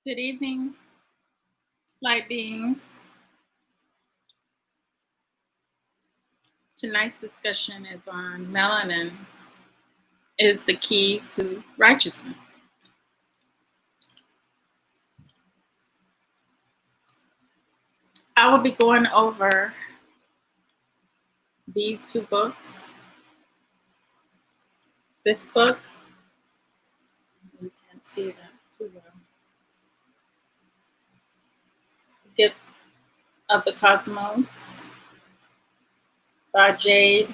Good evening, light beings. Tonight's discussion is on melanin is the key to righteousness. I will be going over these two books. This book, you can't see that too well. Gift of the Cosmos by Jade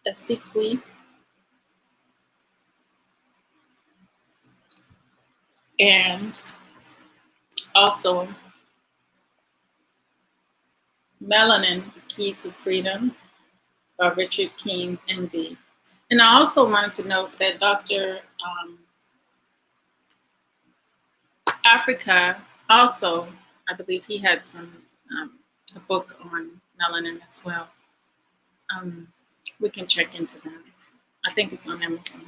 Esequi, and also Melanin, the Key to Freedom by Richard King, MD. And I also wanted to note that Dr. Africa also, I believe he had a book on melanin as well. We can check into that. I think it's on Amazon.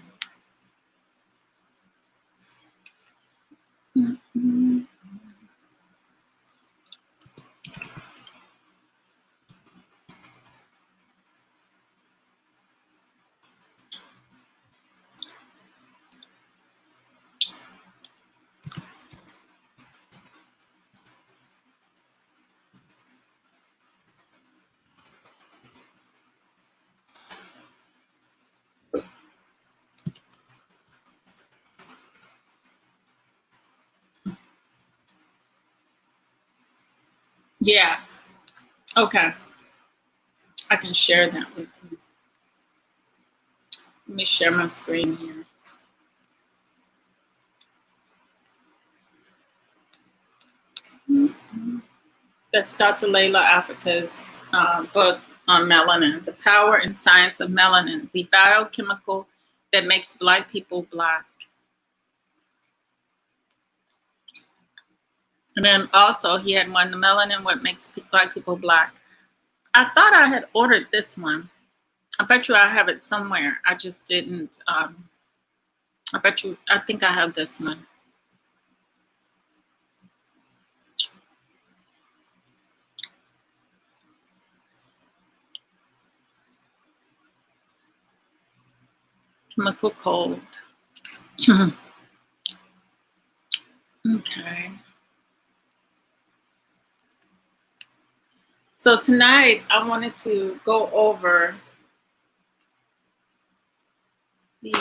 Mm-hmm. Yeah. Okay. I can share that with you. Let me share my screen here. Mm-hmm. That's Dr. Layla Africa's book on melanin, The Power and Science of Melanin, the biochemical that makes Black people Black. And then also he had one, The Melanin, What Makes Black People Black. I thought I had ordered this one. I bet you I have it somewhere. I just didn't. I think I have this one. Chemical Cold. Okay. So tonight I wanted to go over the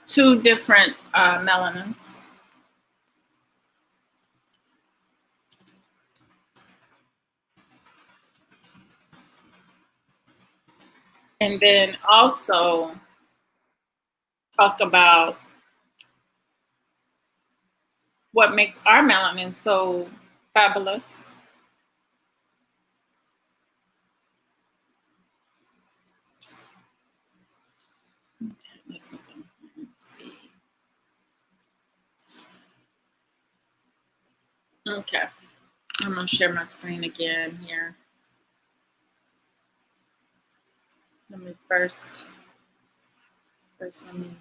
two different melanins. And then also talk about what makes our melanin so fabulous. Okay, let's see. Okay, I'm gonna share my screen again here. Let me first let me.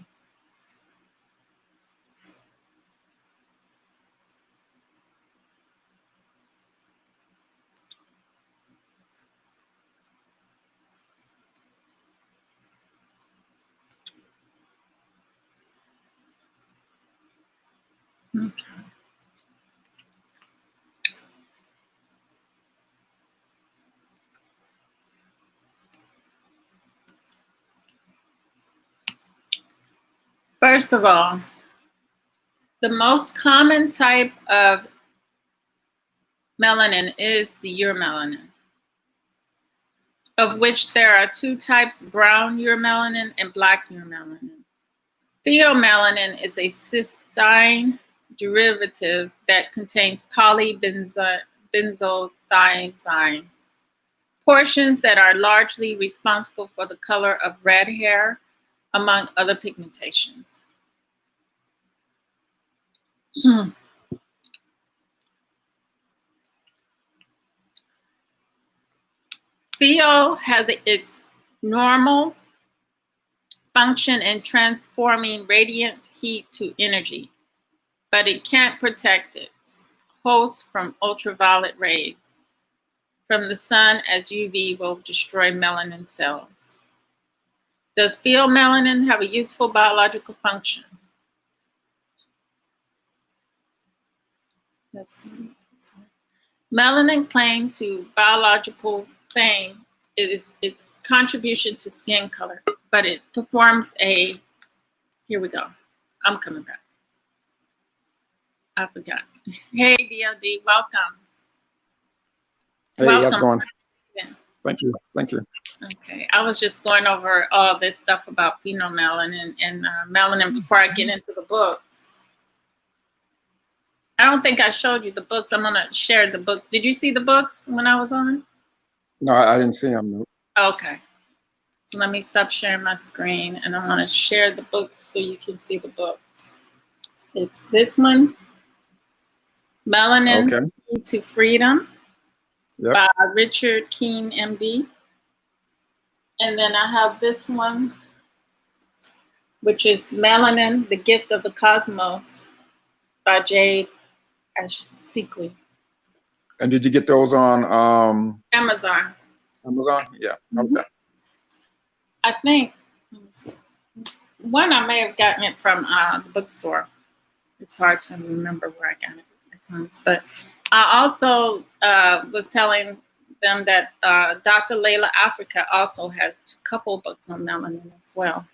Okay. First of all, the most common type of melanin is the eumelanin, of which there are two types, brown eumelanin and black eumelanin. Pheomelanin is a cysteine derivative that contains polybenzothiazine, portions that are largely responsible for the color of red hair, among other pigmentations. Pheo has its normal function in transforming radiant heat to energy, but it can't protect its host from ultraviolet rays from the sun, as UV will destroy melanin cells. Does pheomelanin have a useful biological function? Let's see. Melanin claims to biological fame is its contribution to skin color, but it performs a, here we go. I'm coming back. I forgot. Hey, DLD, welcome. Hey, Welcome. how's it going? Yeah. Thank you. Thank you. Okay, I was just going over all this stuff about phenomelanin and melanin before I get into the books. I don't think I showed you the books. I'm going to share the books. Did you see the books when I was on? No, I didn't see him. Okay. So let me stop sharing my screen, and I'm going to share the books so you can see the books. It's this one, Melanin, Okay. Key to Freedom, Yep. by Richard Keene, MD. And then I have this one, which is Melanin, The Gift of the Cosmos, by Jade Sequey. And did you get those on Amazon. Amazon? Yeah. Mhm. Okay. I think, let me see. One, I may have gotten it from the bookstore. It's hard to remember where I got it at times. But I also was telling them that Dr. Layla Africa also has a couple books on melanin as well.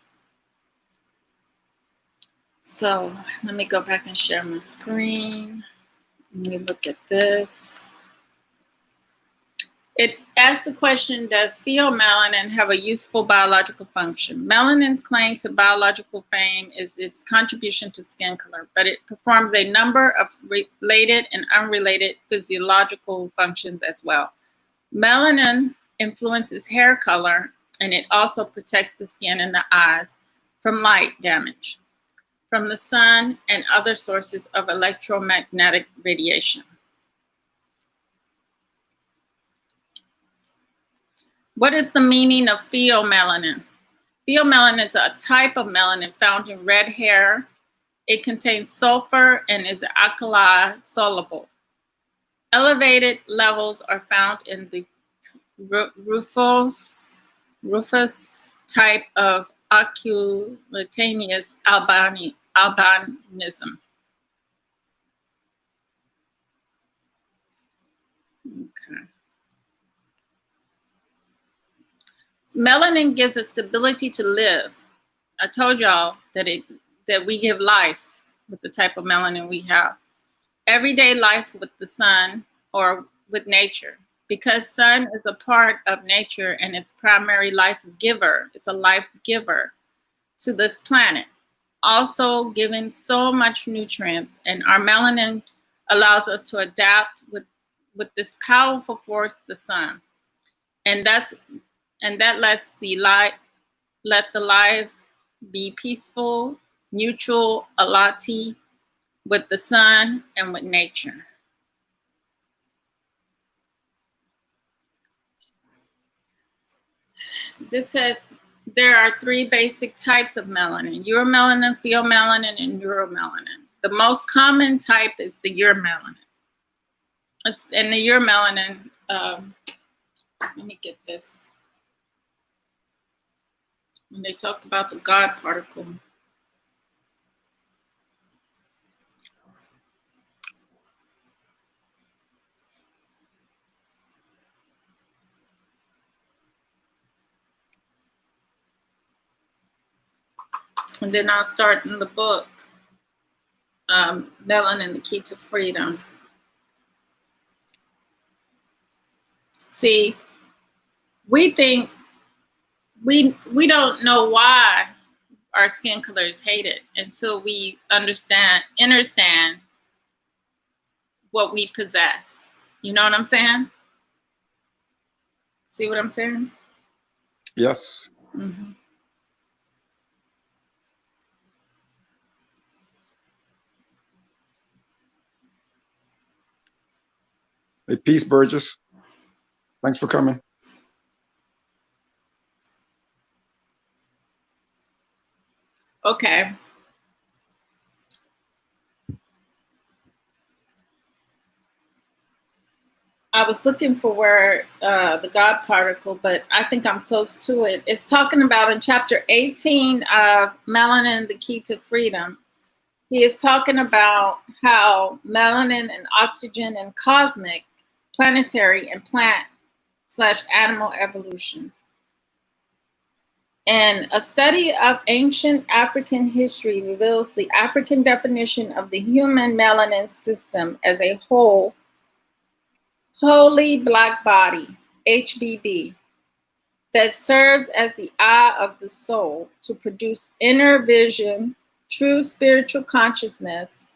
So let me go back and share my screen. Let me look at this. It asks the question, does pheomelanin have a useful biological function? Melanin's claim to biological fame is its contribution to skin color, but it performs a number of related and unrelated physiological functions as well. Melanin influences hair color, and it also protects the skin and the eyes from light damage from the sun and other sources of electromagnetic radiation. What is the meaning of pheomelanin? Pheomelanin is a type of melanin found in red hair. It contains sulfur and is alkali soluble. Elevated levels are found in the rufous type of occultaneous albinism. Okay. Melanin gives us the ability to live. I told y'all that we give life with the type of melanin we have. Everyday life with the sun or with nature. Because sun is a part of nature and its primary life giver. It's a life giver to this planet. Also giving so much nutrients, and our melanin allows us to adapt with this powerful force, the sun. And that lets the life be peaceful, neutral, alati with the sun and with nature. This says there are 3 basic types of melanin: eumelanin, pheomelanin, and neuromelanin. The most common type is the eumelanin. And the eumelanin, let me get this. When they talk about the God particle, and then I'll start in the book, Melanin, the Key to Freedom. See, we think we don't know why our skin color is hated until we understand what we possess. You know what I'm saying? See what I'm saying? Yes. Mm-hmm. Hey, peace, Burgess. Thanks for coming. Okay. I was looking for where the God particle, but I think I'm close to it. It's talking about in chapter 18 of Melanin, the Key to Freedom. He is talking about how melanin and oxygen and cosmic, planetary, and plant/animal evolution. And a study of ancient African history reveals the African definition of the human melanin system as a wholly black body, HBB, that serves as the eye of the soul to produce inner vision, true spiritual consciousness,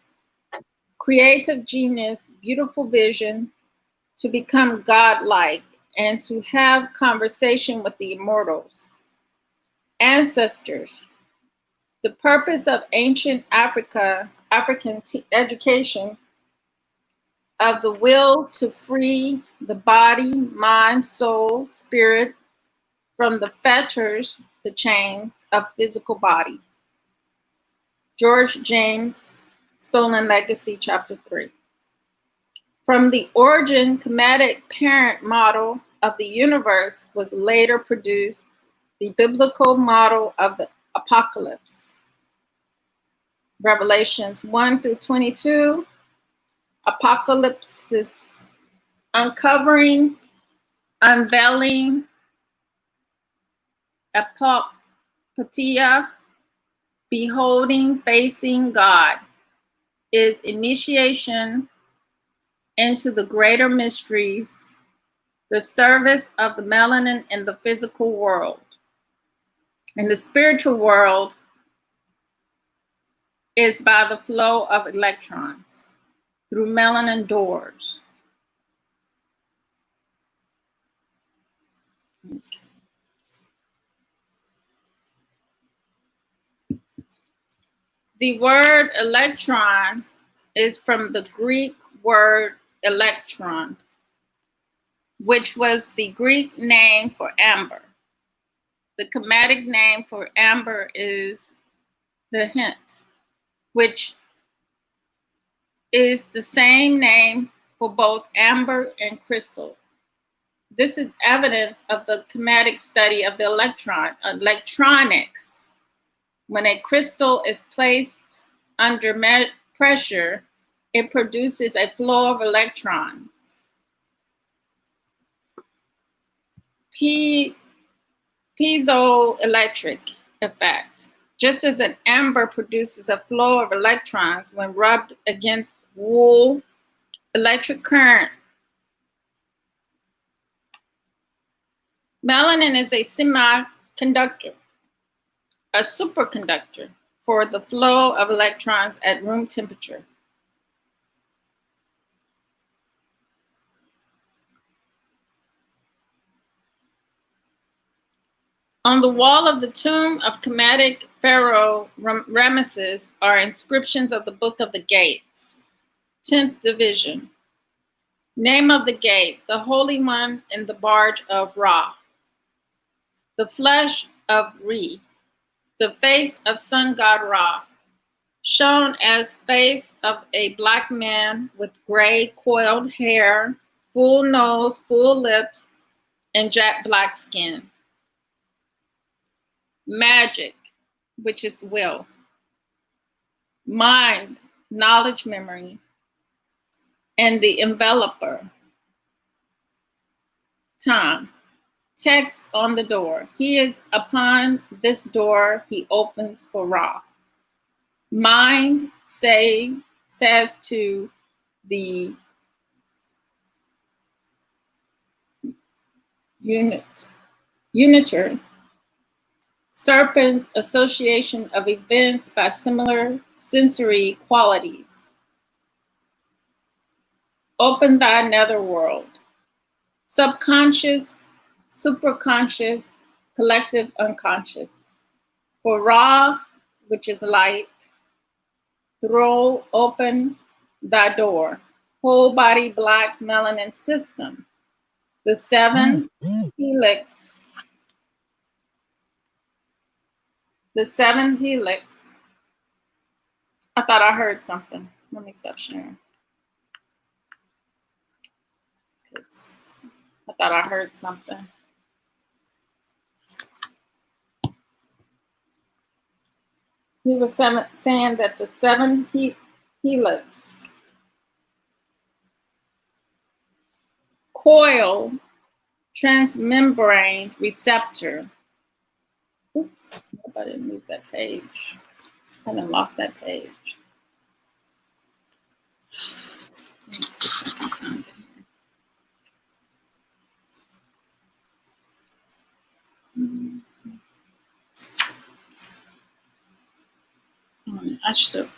creative genius, beautiful vision, to become godlike, and to have conversation with the immortals, ancestors. The purpose of ancient African education of the will to free the body, mind, soul, spirit from the fetters, the chains of physical body. George James, Stolen Legacy, Chapter 3. From the origin, chromatic parent model of the universe was later produced, the biblical model of the apocalypse. Revelations 1 through 22, apocalypse, uncovering, unveiling, apopatia, beholding, facing God, is initiation into the greater mysteries, the service of the melanin in the physical world. In the spiritual world is by the flow of electrons through melanin doors. Okay. The word electron is from the Greek word electron, which was the Greek name for amber. The chromatic name for amber is the hint, which is the same name for both amber and crystal. This is evidence of the chromatic study of the electronics. When a crystal is placed under pressure, it produces a flow of electrons. Piezoelectric effect. Just as an amber produces a flow of electrons when rubbed against wool, electric current. Melanin is a semiconductor, a superconductor for the flow of electrons at room temperature. On the wall of the tomb of chromatic pharaoh Ramesses are inscriptions of the Book of the Gates, 10th division. Name of the gate, the Holy One in the barge of Ra. The flesh of Re, the face of sun god Ra, shown as face of a black man with gray coiled hair, full nose, full lips, and jet black skin. Magic, which is will. Mind, knowledge, memory, and the enveloper. Time. Text on the door. He is upon this door, he opens for Ra. Mind says to the uniter. Serpent, association of events by similar sensory qualities. Open thy netherworld. Subconscious, superconscious, collective unconscious. For Ra, which is light, throw open thy door. Whole body black melanin system. The 7 helix The 7th helix. I thought I heard something. Let me stop sharing. I thought I heard something. He was saying that the 7th helix coil transmembrane receptor. Oops, I hope I didn't lose that page. I done lost that page. Let me see if I can find it. I should have.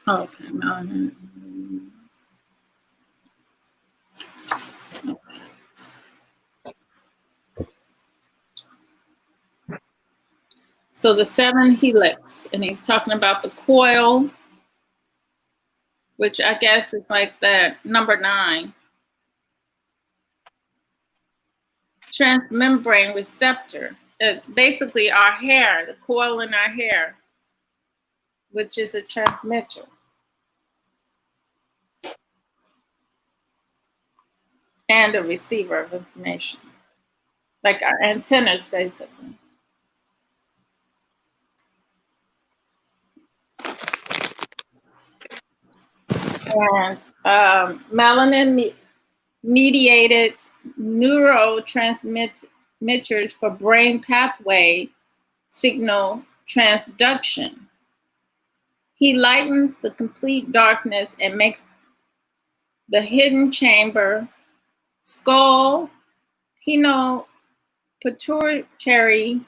Okay, melanin. Okay. So the 7 helix, and he's talking about the coil, which I guess is like the number 9. Transmembrane receptor. It's basically our hair, the coil in our hair, which is a transmitter. And a receiver of information. Like our antennas, basically. And melanin mediated neurotransmitters for brain pathway signal transduction. He lightens the complete darkness and makes the hidden chamber, skull, pituitary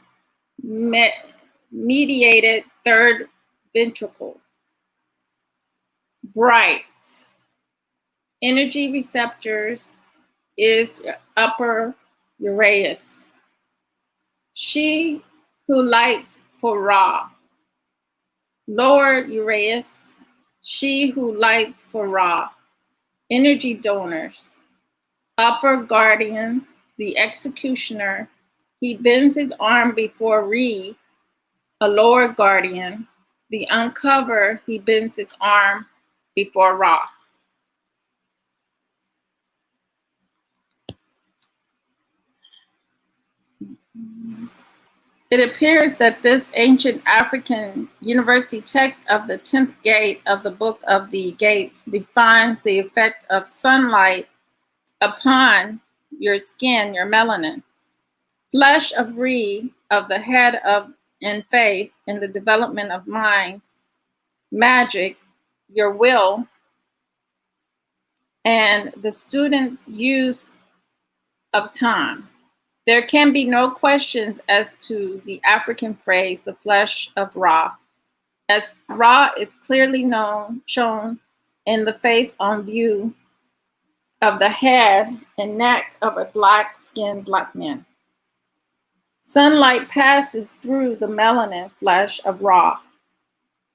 mediated third ventricle bright. Energy receptors is upper Uraeus. She who lights for Ra. Lower Uraeus. She who lights for Ra. Energy donors. Upper guardian, the executioner. He bends his arm before Re, a lower guardian. The uncover, he bends his arm before Ra. It appears that this ancient African university text of the 10th gate of the Book of the Gates defines the effect of sunlight upon your skin, your melanin. Flesh of Re, of the head of and face in the development of mind, magic, your will, and the student's use of time. There can be no questions as to the African phrase, the flesh of Ra, as Ra is clearly shown in the face on view of the head and neck of a black-skinned black man. Sunlight passes through the melanin flesh of Ra,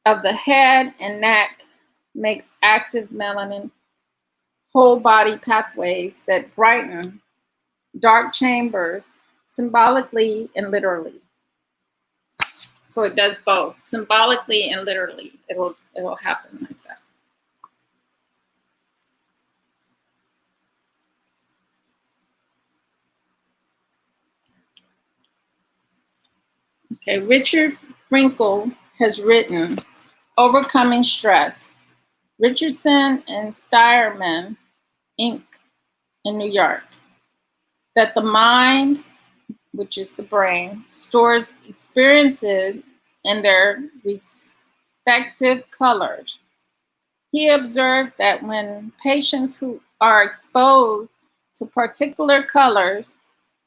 of the head and neck, makes active melanin whole body pathways that brighten dark chambers symbolically and literally. So it does both, symbolically and literally. It'll happen like that. Okay, Richard Frankel has written Overcoming Stress. Richardson and Steinman, Inc. in New York. That the mind, which is the brain, stores experiences in their respective colors. He observed that when patients who are exposed to particular colors,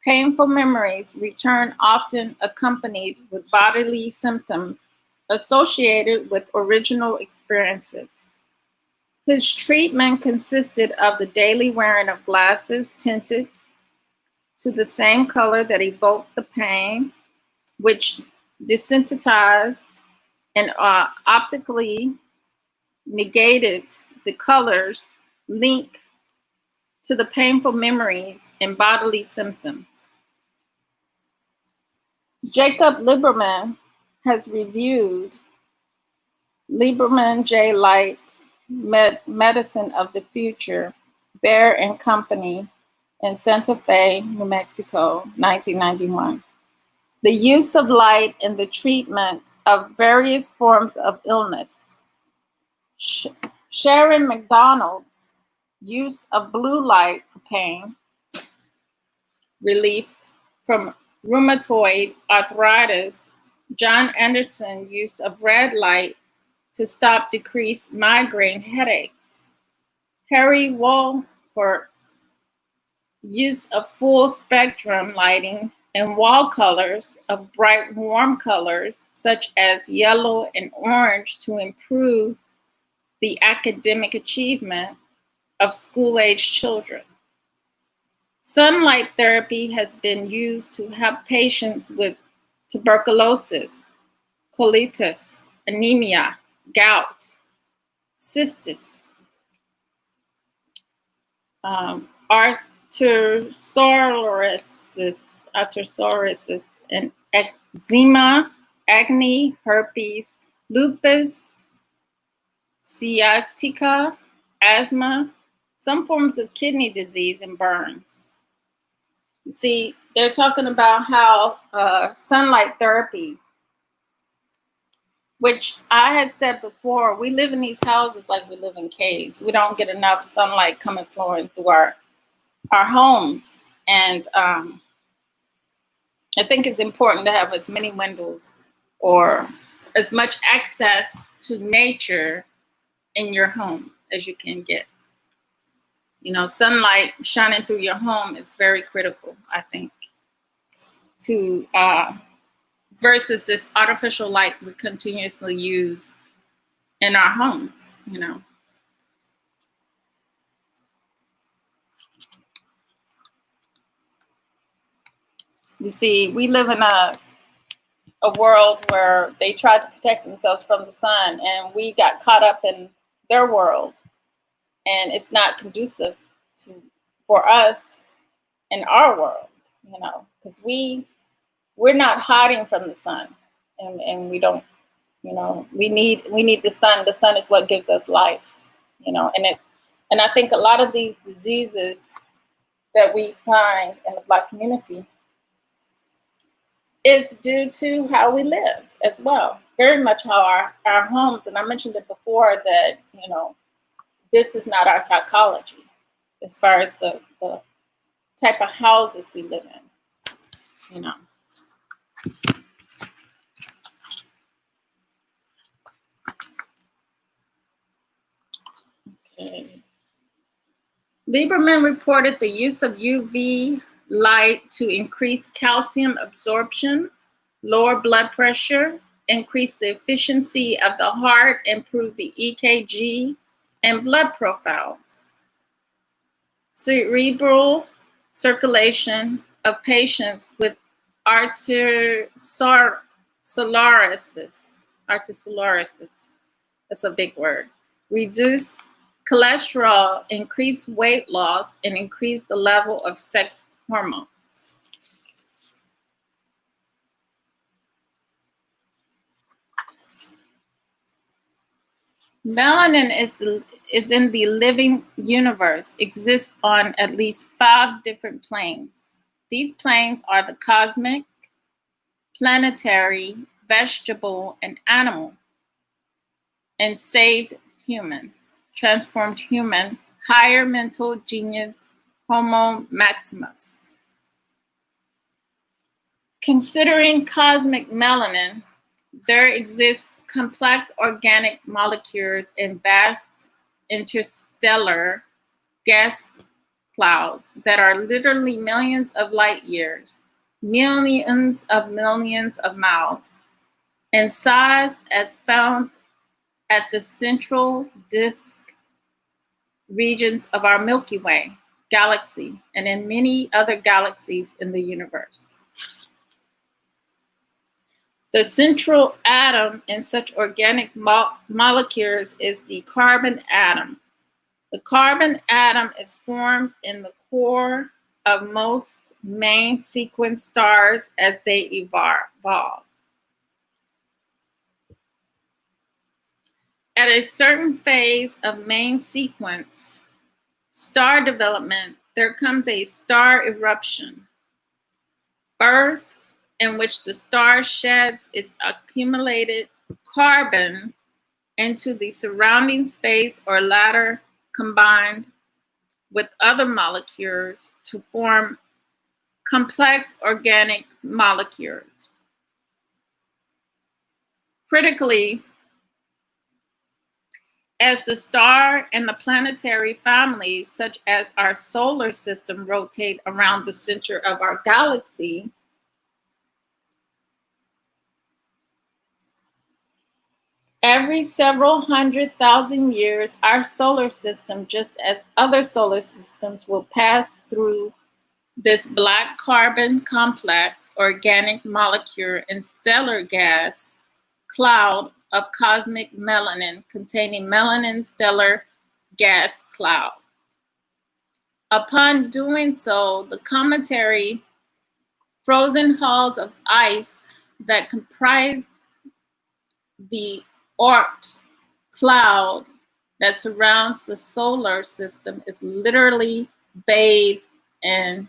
painful memories return, often accompanied with bodily symptoms associated with original experiences. His treatment consisted of the daily wearing of glasses tinted to the same color that evoked the pain, which desensitized and optically negated the colors linked to the painful memories and bodily symptoms. Jacob Lieberman has reviewed Lieberman J. Light, Medicine of the Future, Bear and Company in Santa Fe, New Mexico, 1991. The use of light in the treatment of various forms of illness. Sharon McDonald's use of blue light for pain relief from rheumatoid arthritis. John Anderson use of red light to stop decreased migraine headaches. Harry Wolfort's use of full spectrum lighting and wall colors of bright warm colors such as yellow and orange to improve the academic achievement of school-age children. Sunlight therapy has been used to help patients with tuberculosis, colitis, anemia, gout, cystis, arthrosoris, and eczema, acne, herpes, lupus, sciatica, asthma, some forms of kidney disease, and burns. See, they're talking about how sunlight therapy, which I had said before, we live in these houses like we live in caves. We don't get enough sunlight coming flowing through our homes. And I think it's important to have as many windows or as much access to nature in your home as you can get. You know, sunlight shining through your home is very critical, I think, to versus this artificial light we continuously use in our homes, you know. You see, we live in a world where they tried to protect themselves from the sun, and we got caught up in their world, and it's not conducive for us in our world, you know, because we're not hiding from the sun, and we don't, you know, we need the sun. The sun is what gives us life, you know, and I think a lot of these diseases that we find in the Black community is due to how we live as well. Very much how our homes, and I mentioned it before that, you know, this is not our psychology as far as the type of houses we live in, you know. Okay. Lieberman reported the use of UV light to increase calcium absorption, lower blood pressure, increase the efficiency of the heart, improve the EKG and blood profiles. Cerebral circulation of patients with arteriosclerosis. That's a big word. Reduce cholesterol, increase weight loss, and increase the level of sex hormones. Melanin is in the living universe, exists on at least 5 different planes. These planes are the cosmic, planetary, vegetable, and animal, and saved human, transformed human, higher mental genius, Homo Maximus. Considering cosmic melanin, there exists complex organic molecules in vast interstellar gas clouds that are literally millions of light years, millions of miles, in size as found at the central disk regions of our Milky Way galaxy and in many other galaxies in the universe. The central atom in such organic molecules is the carbon atom. The carbon atom is formed in the core of most main sequence stars as they evolve. At a certain phase of main sequence star development, there comes a star eruption, birth, in which the star sheds its accumulated carbon into the surrounding space or latter combined with other molecules to form complex organic molecules. Critically, as the star and the planetary families, such as our solar system, rotate around the center of our galaxy, every several 100,000 years, our solar system, just as other solar systems, will pass through this black carbon complex organic molecule and stellar gas cloud of cosmic melanin containing melanin stellar gas cloud. Upon doing so, the cometary frozen halls of ice that comprise the Oort cloud that surrounds the solar system is literally bathed in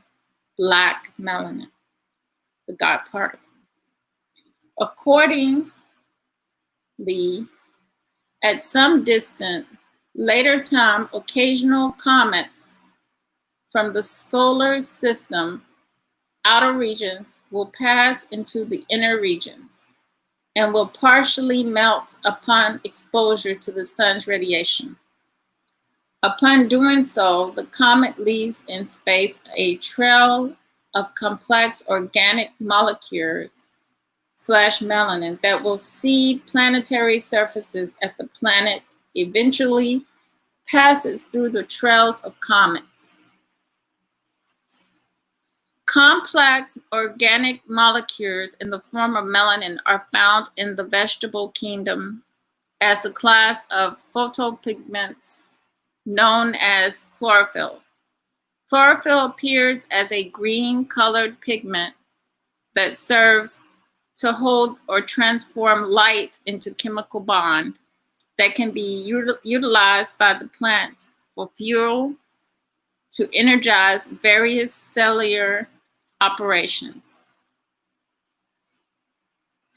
black melanin, the God particle. Accordingly, at some distant later time, occasional comets from the solar system outer regions will pass into the inner regions and will partially melt upon exposure to the sun's radiation. Upon doing so, the comet leaves in space a trail of complex organic molecules / melanin that will seed planetary surfaces as the planet eventually passes through the trails of comets. Complex organic molecules in the form of melanin are found in the vegetable kingdom as a class of photopigments known as chlorophyll. Chlorophyll appears as a green-colored pigment that serves to hold or transform light into chemical bond that can be utilized by the plant for fuel to energize various cellular operations.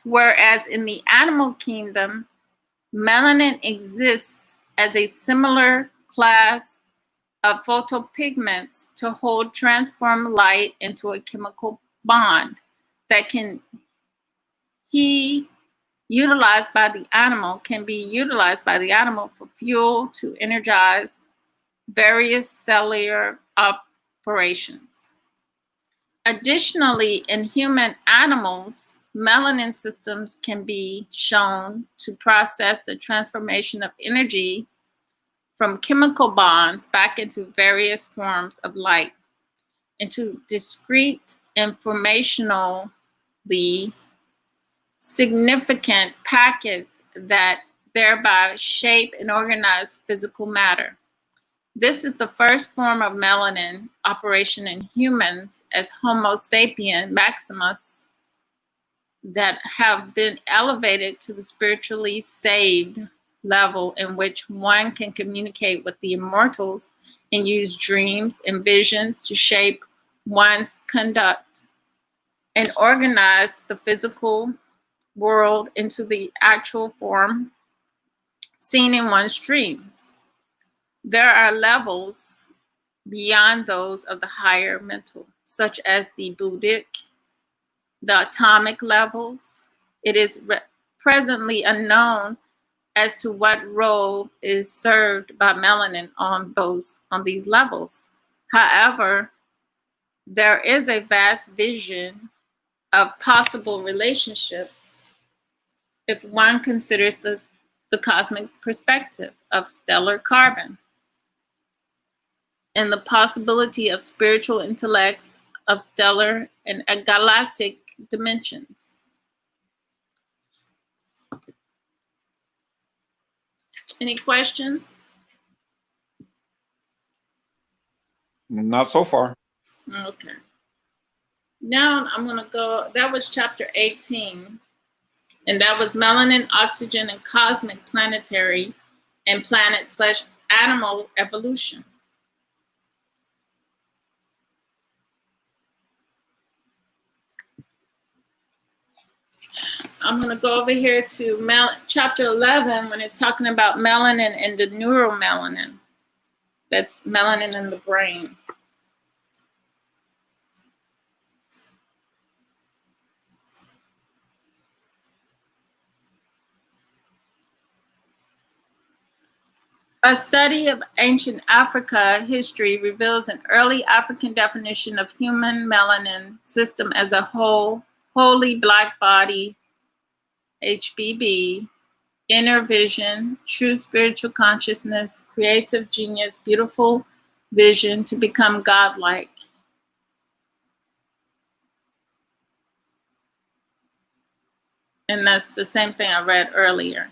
Whereas in the animal kingdom, melanin exists as a similar class of photopigments to hold transform light into a chemical bond that can be utilized by the animal for fuel to energize various cellular operations. Additionally, in human animals, melanin systems can be shown to process the transformation of energy from chemical bonds back into various forms of light, into discrete informationally significant packets that thereby shape and organize physical matter. This is the first form of melanin operation in humans as Homo sapien maximus that have been elevated to the spiritually saved level in which one can communicate with the immortals and use dreams and visions to shape one's conduct and organize the physical world into the actual form seen in one's dreams. There are levels beyond those of the higher mental, such as the Buddhic, the atomic levels. It is presently unknown as to what role is served by melanin on these levels. However, there is a vast vision of possible relationships if one considers the cosmic perspective of stellar carbon and the possibility of spiritual intellects of stellar and galactic dimensions. Any questions? Not so far. Okay. Now I'm going to go, that was chapter 18. And that was melanin, oxygen, and cosmic, planetary, and planet/animal evolution. I'm going to go over here to chapter 11 when it's talking about melanin and the neuromelanin. That's melanin in the brain. A study of ancient Africa history reveals an early African definition of human melanin system as a wholly black body, HBB, inner vision, true spiritual consciousness, creative genius, beautiful vision to become godlike. And that's the same thing I read earlier.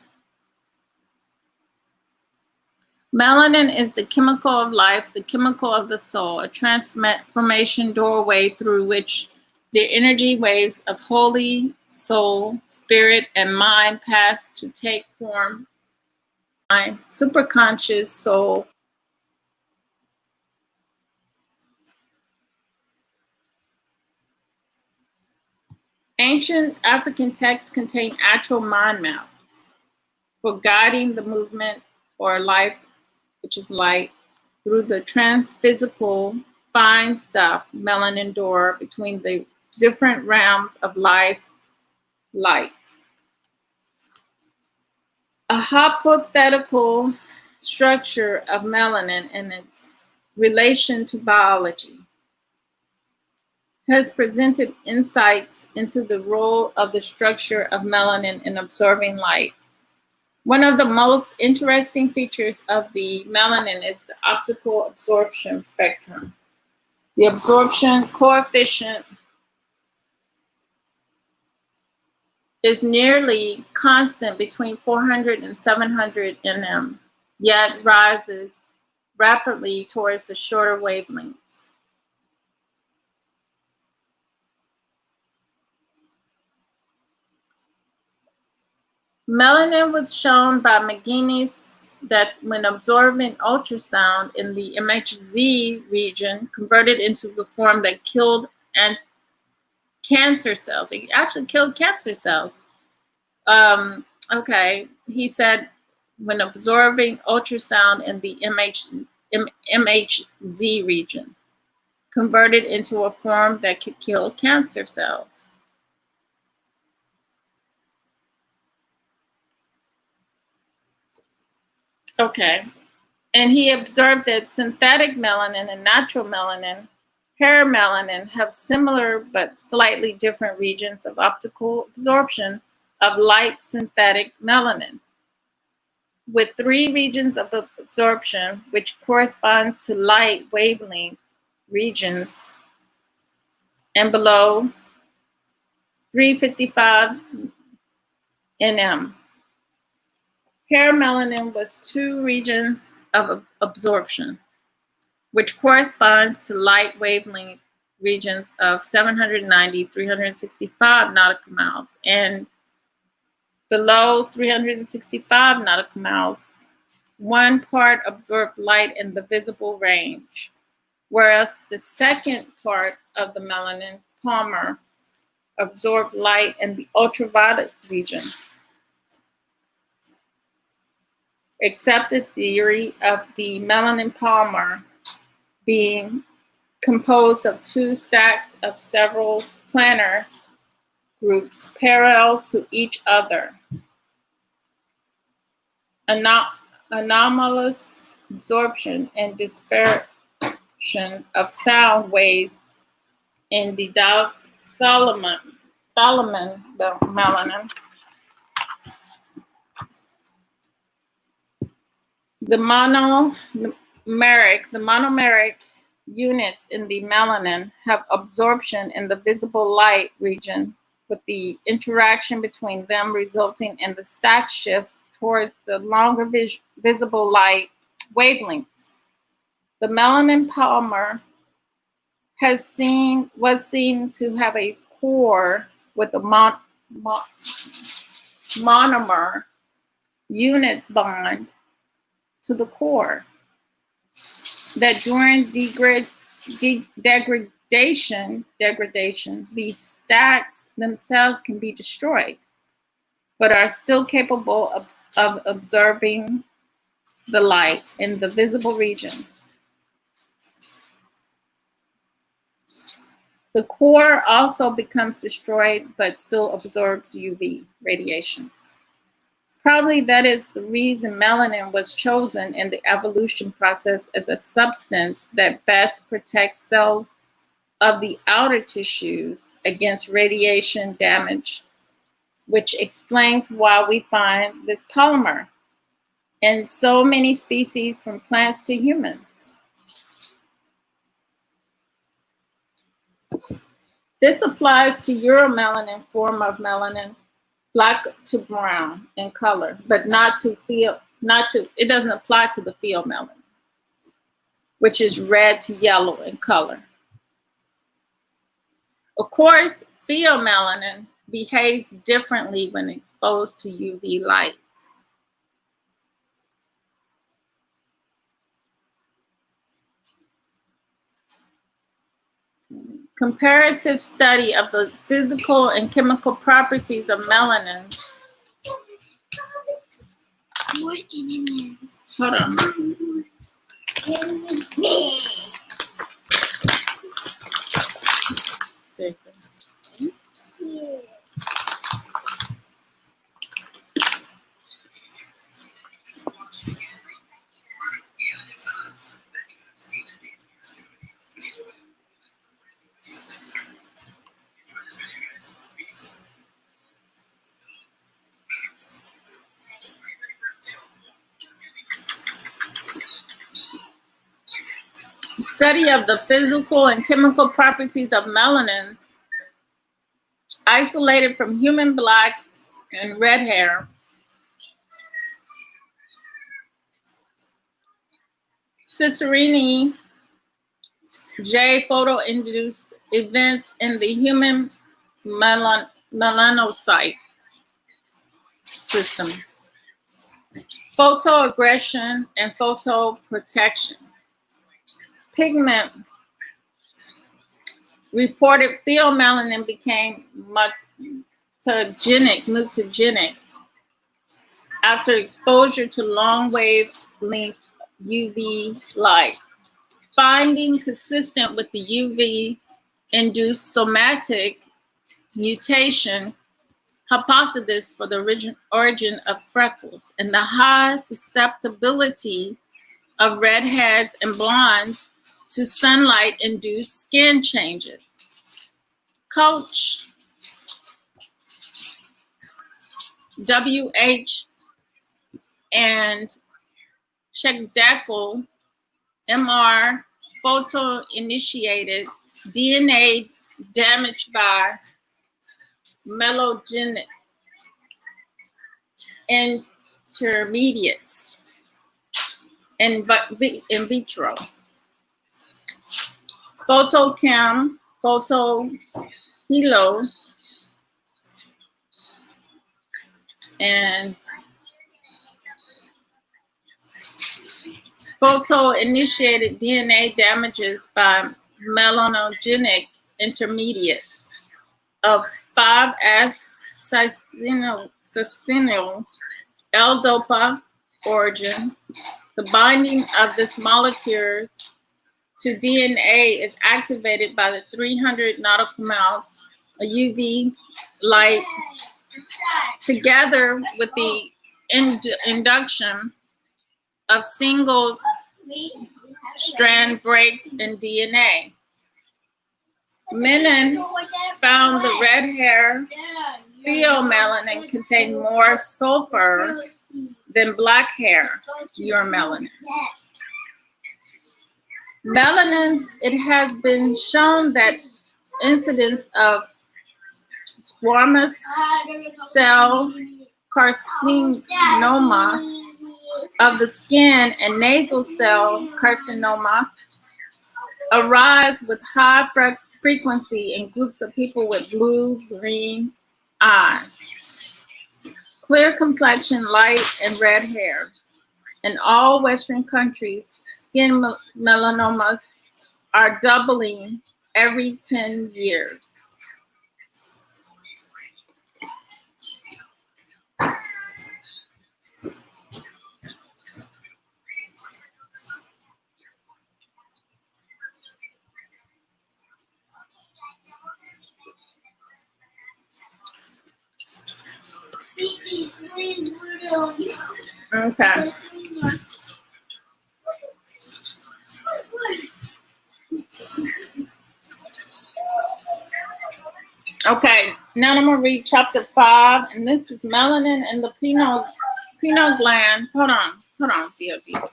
Melanin is the chemical of life, the chemical of the soul, a transformation doorway through which the energy waves of holy soul, spirit, and mind pass to take form. Superconscious soul. Ancient African texts contain actual mind maps for guiding the movement or life, which is light, through the transphysical fine stuff, melanin door, between the different realms of life, light. A hypothetical structure of melanin and its relation to biology has presented insights into the role of the structure of melanin in absorbing light. One of the most interesting features of the melanin is the optical absorption spectrum. The absorption coefficient is nearly constant between 400 and 700 nm, yet rises rapidly towards the shorter wavelengths. Melanin was shown by McGuinness that when absorbing ultrasound in the MHZ region, converted into the form that killed cancer cells. It actually killed cancer cells. Okay, he said when absorbing ultrasound in the MHZ region, converted into a form that could kill cancer cells. Okay, and he observed that synthetic melanin and natural melanin, hair melanin, have similar but slightly different regions of optical absorption of light synthetic melanin, with 3 regions of absorption, which corresponds to light wavelength regions, and below 355 nm. Hair melanin was 2 regions of absorption, which corresponds to light wavelength regions of 790, 365 nautical miles, and below 365 nautical miles, 1 part absorbed light in the visible range, whereas the second part of the melanin, Palmer, absorbed light in the ultraviolet region. Accepted theory of the melanin Palmer being composed of 2 stacks of several planar groups parallel to each other. Anomalous absorption and dispersion of sound waves in the thalamin melanin. The monomeric units in the melanin have absorption in the visible light region, with the interaction between them resulting in the stack shifts towards the longer visible light wavelengths. The melanin Palmer was seen to have a core with a monomer units bond to the core. That during degradation, these stacks themselves can be destroyed, but are still capable of absorbing the light in the visible region. The core also becomes destroyed, but still absorbs UV radiation. Probably that is the reason melanin was chosen in the evolution process as a substance that best protects cells of the outer tissues against radiation damage, which explains why we find this polymer in so many species from plants to humans. This applies to Eumelanin form of melanin, black to brown in color, but it doesn't apply to the Eumelanin, which is red to yellow in color. Of course, Eumelanin behaves differently when exposed to UV light. Comparative study of the physical and chemical properties of melanin. Hold on. Study of the physical and chemical properties of melanins isolated from human black and red hair. Cicerini J photo-induced events in the human melanocyte system. Photoaggression and photoprotection. Pigment reported pheomelanin became mutagenic after exposure to long wavelength UV light, finding consistent with the UV-induced somatic mutation hypothesis for the origin of freckles and the high susceptibility of redheads and blondes to sunlight-induced skin changes. Coach WH and Shekdekel MR photo-initiated DNA damage by melogenic intermediates in vitro. Photochem, photohelo, and photo-initiated DNA damages by melanogenic intermediates of 5S-cysteine L-dopa origin. The binding of this molecule to DNA is activated by the 300 nautical miles of UV light, together with the induction of single strand breaks in DNA. Melanin found the red hair pheomelanin contained more sulfur than black hair Eumelanin. Melanins, it has been shown that incidence of squamous cell carcinoma of the skin and nasal cell carcinoma arise with high frequency in groups of people with blue, green eyes, clear complexion, light and red hair. In all Western countries, skin melanomas are doubling every 10 years. Okay. Okay, now I'm gonna read chapter 5, and this is melanin and the pineal gland. Hold on, DOD.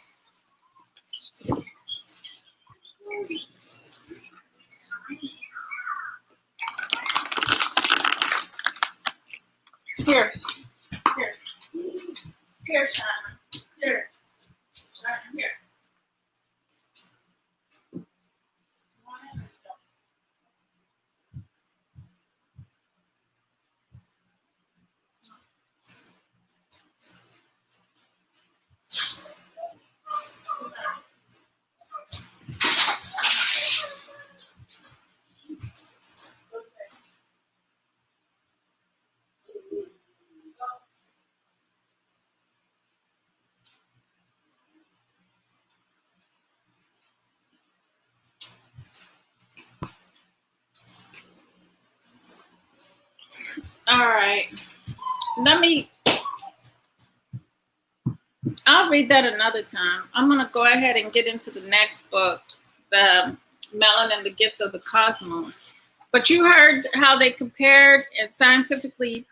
Here, here, Shana. Here, Shana, here. All right, I'll read that another time. I'm gonna go ahead and get into the next book, the Melanin, the Gift of the Cosmos. But you heard how they compared and scientifically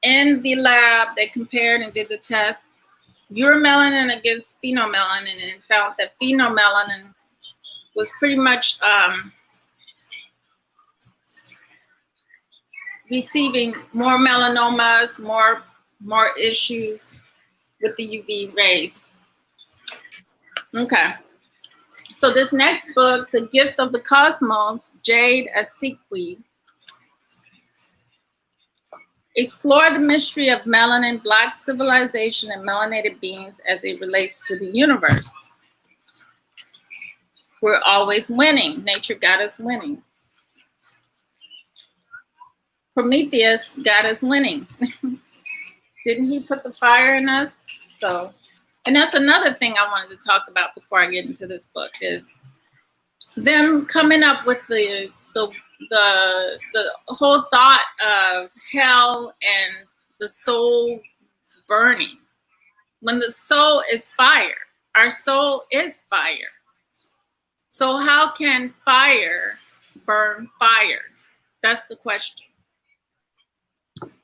in the lab, they compared and did the test. Eumelanin against phenomelanin, and found that phenomelanin was pretty much receiving more melanomas, more issues with the UV rays. Okay. So this next book, The Gift of the Cosmos, Jade Asikwe, explore the mystery of melanin, Black civilization, and melanated beings as it relates to the universe. We're always winning. Nature got us winning. Prometheus got us winning. Didn't he put the fire in us? So, and that's another thing I wanted to talk about before I get into this book is them coming up with the whole thought of hell and the soul burning. When the soul is fire, our soul is fire. So how can fire burn fire? That's the question.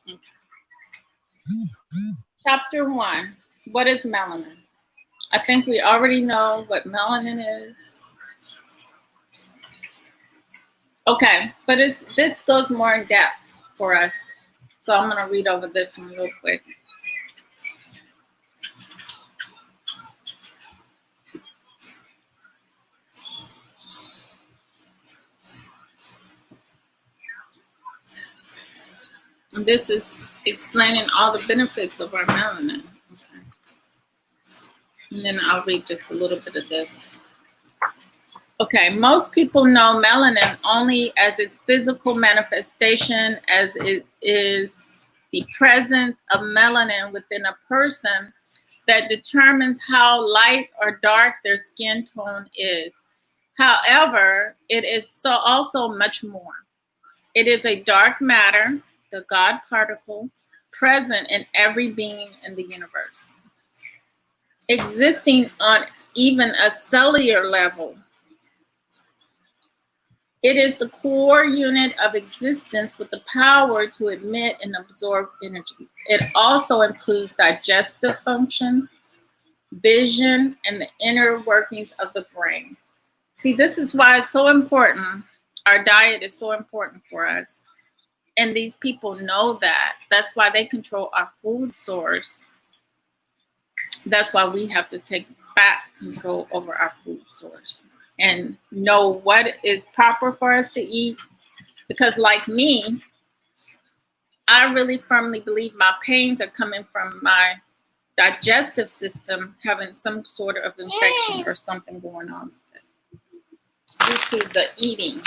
Okay. Chapter 1, what is melanin? I think we already know what melanin is. Okay, but this goes more in depth for us. So I'm gonna read over this one real quick. And this is explaining all the benefits of our melanin. Okay. And then I'll read just a little bit of this. Okay, most people know melanin only as its physical manifestation, as it is the presence of melanin within a person that determines how light or dark their skin tone is. However, it is also much more. It is a dark matter, the God particle, present in every being in the universe, existing on even a cellular level. It is the core unit of existence with the power to emit and absorb energy. It also includes digestive function, vision, and the inner workings of the brain. See, this is why it's so important. Our diet is so important for us. And these people know that. That's why they control our food source. That's why we have to take back control over our food source. and know what is proper for us to eat. Because like me, I really firmly believe my pains are coming from my digestive system having some sort of infection or something going on with it due to the eating,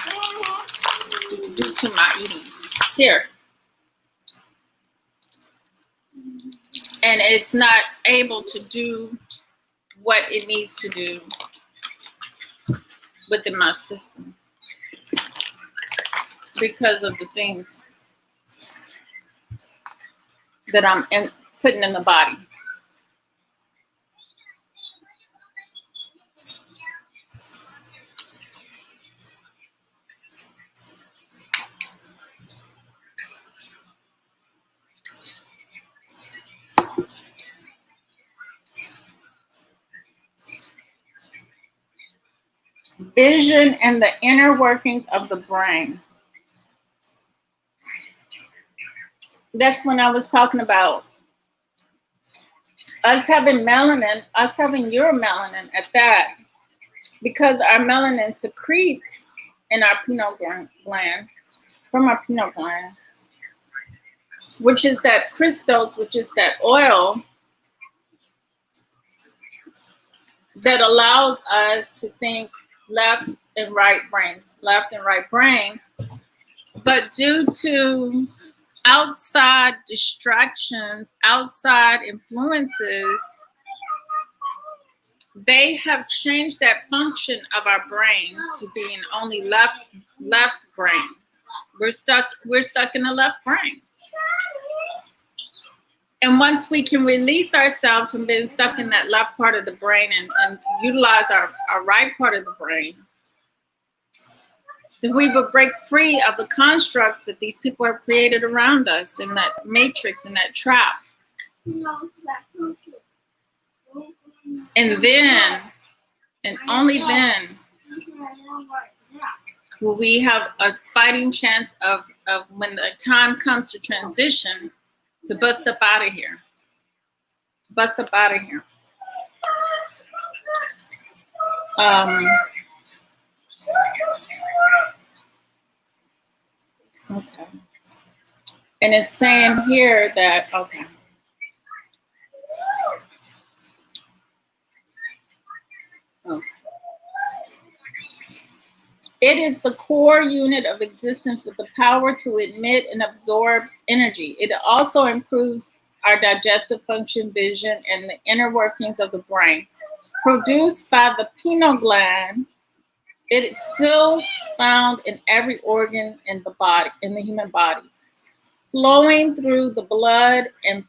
due to my eating. Here. And it's not able to do what it needs to do within my system because of the things that I'm putting in the body. Vision and the inner workings of the brain. That's when I was talking about us having melanin, us having eumelanin at that, because our melanin secretes in our pineal gland, from our pineal gland, which is that crystals, which is that oil that allows us to think left and right brain. But due to outside distractions, outside influences, they have changed that function of our brain to being only left brain. We're stuck in the left brain. And once we can release ourselves from being stuck in that left part of the brain and utilize our right part of the brain, then we would break free of the constructs that these people have created around us in that matrix, in that trap. And then, and only then, will we have a fighting chance of when the time comes to transition, to bust up out of here. Bust up out of here. Okay. And it's saying here that, okay. Okay. It is the core unit of existence with the power to emit and absorb energy. It also improves our digestive function, vision, and the inner workings of the brain. Produced by the pineal gland, it is still found in every organ in the body, in the human body, flowing through the blood and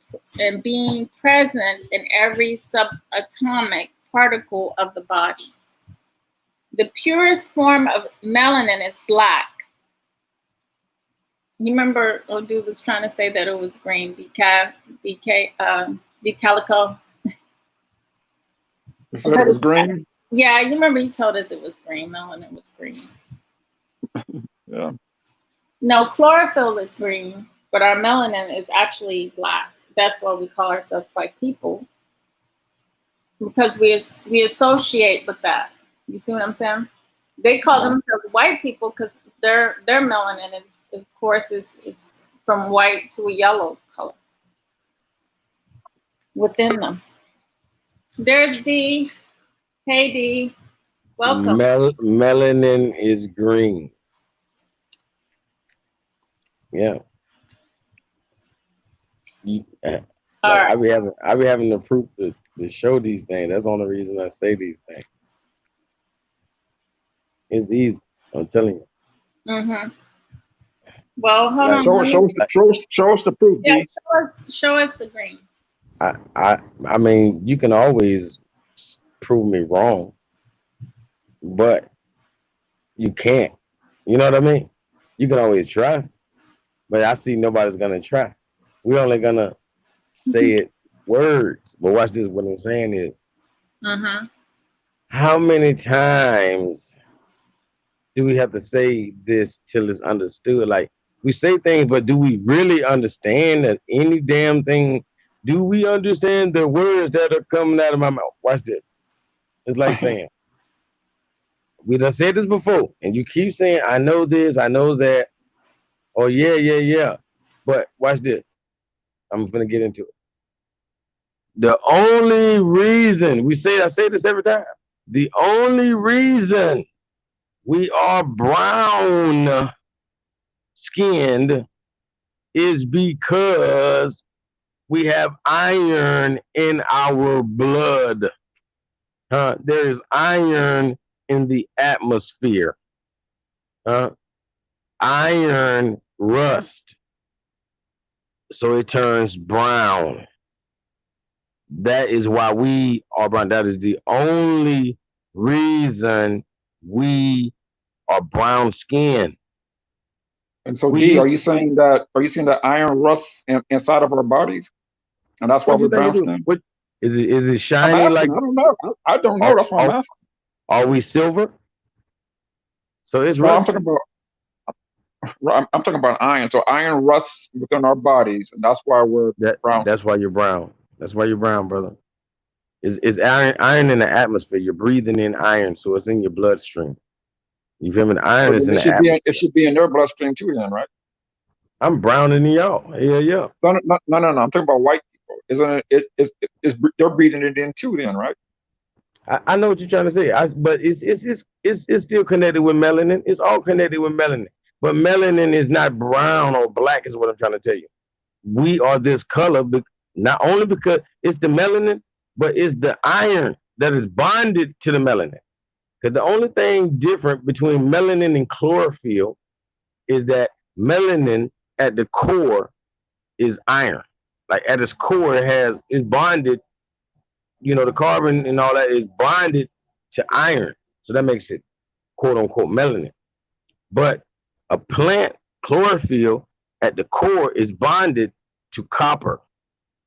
being present in every subatomic particle of the body. The purest form of melanin is black. You remember old dude was trying to say that it was green, decalico. You said it was green? Yeah, you remember he told us it was green. Melanin was green. Yeah. No, chlorophyll is green, but our melanin is actually black. That's why we call ourselves white people, because we associate with that. You see what I'm saying? They call themselves white people because their melanin is, of course, it's from white to a yellow color within them. There's D. Hey D. Welcome. Melanin is green. Yeah. All right. I be having the proof to show these things. That's the only reason I say these things. It's easy. I'm telling you. Mm-hmm. Well, hold Like, on. Show us the proof, Yeah, D. show us the green. I mean, you can always prove me wrong, but you can't. You know what I mean? You can always try, but I see nobody's gonna try. We're only gonna say it words. But watch this. What I'm saying is, how many times do we have to say this till it's understood? Like, we say things, but do we really understand that any damn thing? Do we understand the words that are coming out of my mouth? Watch this. It's like saying, We done said this before, and you keep saying, "I know this, I know that." Oh yeah, yeah, yeah. But watch this. I'm gonna get into it. The only reason I say this every time. The only reason we are brown skinned is because we have iron in our blood. There is iron in the atmosphere. Uh, Iron rust, so it turns brown. That is why we are brown. That is the only reason we are brown skinned. And so, D, We are you saying that iron rusts inside of our bodies, and that's why what we're you think it brown do? skinned? What is it I'm shiny asking. like I don't know. I don't know. are, That's why I'm are, asking. are we silver? So it's No, I'm talking rusty. about. I'm talking about iron. So iron rusts within our bodies, and that's why we're brown That's why skinned. you're brown. That's why you're brown, brother. Is iron in the atmosphere. You're breathing in iron, so it's in your bloodstream. You feel me? The So iron is then in the it atmosphere. should be in their bloodstream too, then, right? I'm browner than y'all. Yeah, yeah. No, no, no, no, no, no. I'm talking about white people. Isn't it? They're breathing it in too, then, right? I know what you're trying to say. But it's still connected with melanin. It's all connected with melanin. But melanin is not brown or black, is what I'm trying to tell you. We are this color not only because it's the melanin, but it's the iron that is bonded to the melanin. Because the only thing different between melanin and chlorophyll is that melanin at the core is iron. Like at its core, is bonded. The carbon and all that is bonded to iron, so that makes it quote unquote melanin. But a plant chlorophyll at the core is bonded to copper.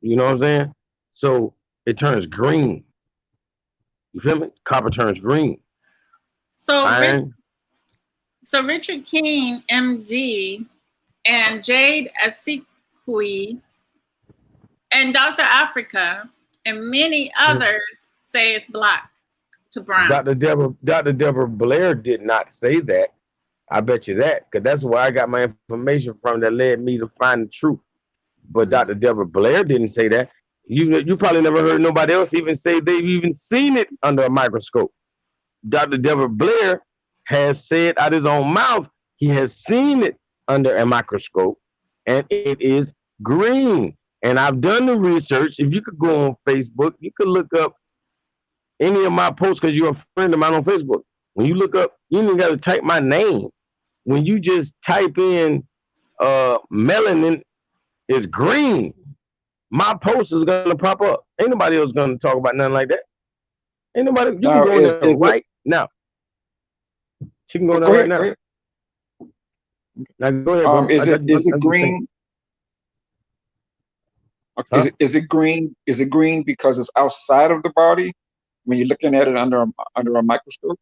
You know what I'm saying? So it turns green. You feel me? Copper turns green. So, Iron. Richard King, MD, and Jade Asikwe, and Dr. Africa, and many others say it's black to brown. Dr. Deborah Blair did not say that. I bet you that, because that's where I got my information from that led me to find the truth. But Mhm. Dr. Deborah Blair didn't say that. You probably never heard nobody else even say they've even seen it under a microscope. Dr. Deborah Blair has said out his own mouth he has seen it under a microscope, and it is green. And I've done the research. If you could go on Facebook, you could look up any of my posts because you're a friend of mine on Facebook. When you look up, you even got to type my name. When you just type in melanin is green, my post is gonna pop up. Ain't nobody else gonna talk about nothing like that. Ain't nobody. You can Now, go in there is it? right now. She can go in there Go right ahead. Go now. ahead. Now go ahead, bro. Is it I'm just thinking, green? huh? Is it green? Is it green because it's outside of the body when you're looking at it under a microscope?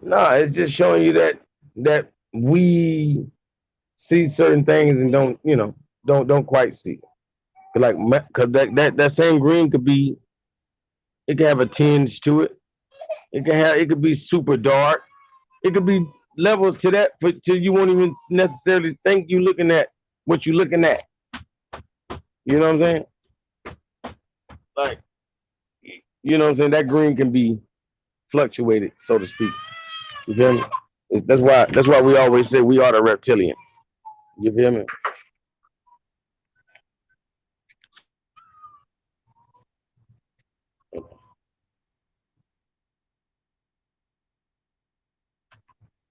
No, it's just showing you that we see certain things and don't quite see. Like, because that same green could be, it could have a tinge to it. It could be super dark. It could be levels to that, till you won't even necessarily think you're looking at what you're looking at. You know what I'm saying? Like, you know what I'm saying? That green can be fluctuated, so to speak. You feel me? That's why we always say we are the reptilians. You feel me?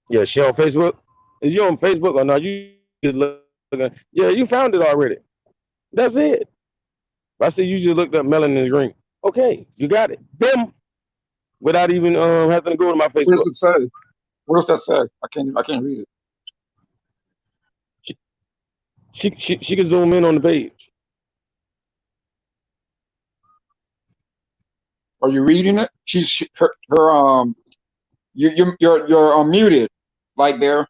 Yeah, she on Facebook. Is you on Facebook or not? You just looking? Yeah, you found it already. That's it. I see you just looked up melanin is green. Okay, you got it. Bim, without even having to go to my What does Facebook. it say? What does that say? I can't read it. She, she can zoom in on the page. Are you reading it? Her you're unmuted, like there.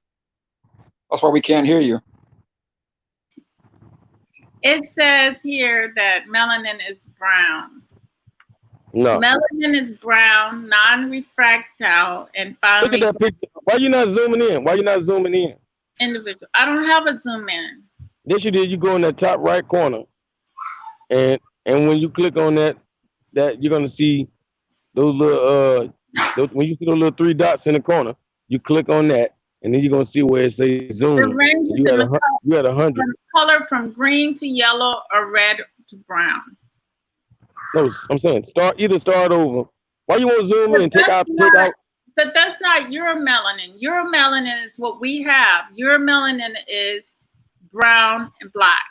That's why we can't hear you. It says here that melanin is brown. No. Melanin is brown, non-refractile, and Look at finally that picture. Why you not zooming in? Why you not zooming in? individual. I don't have a zoom in. Yes, you did. You go in that top right corner, and when you click on that you're gonna see those little when you see those little three dots in the corner, you click on that, and then you're gonna see where it says The zoom. ranges in the You had 100. color from green to yellow or red to brown. No, I'm saying start over. Why you want to zoom But in? that's Take not. out. But that's not Eumelanin. Eumelanin is what we have. Eumelanin is brown and black.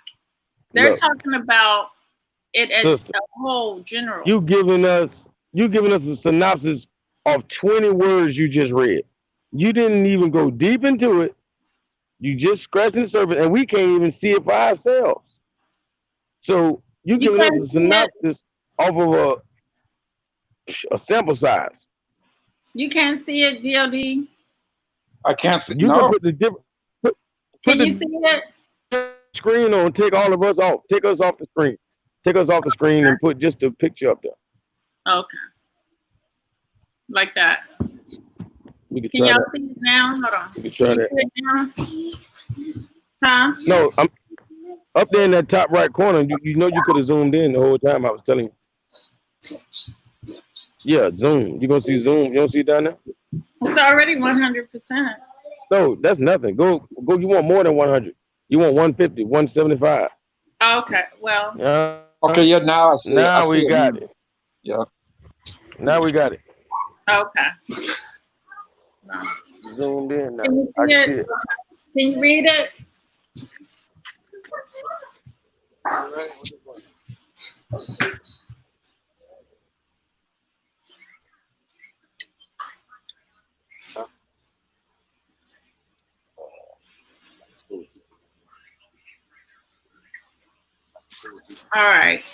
They're Look, talking about it as sister, a whole general. you giving us a synopsis of 20 words you just read. You didn't even go deep into it. You just scratching the surface, and we can't even see it for ourselves. So you You giving us can't a see it. synopsis off of a sample size. You can't see it, DOD. I can't see. You can No, put the different put Can you the see it? screen on, take all of us off, take us off the screen, take us off the screen, and put just a picture up there. Okay. Like that. We can Can try y'all that. see it now? Hold on. We can Can try you that. see it now? Huh? No, I'm up there in that top right corner. You know you could have zoomed in the whole time I was telling you. Yeah, zoom. You gonna see zoom? You don't see it down there? It's already 100%. No, that's nothing. Go. You want more than 100. You want 150, 175. Okay. Well. okay, yeah, now I see it. I Now see we it got now. it. Yeah. Now we got it. Okay. No. Zoomed in now. Can you see I can it? see it. Can you read it? All right.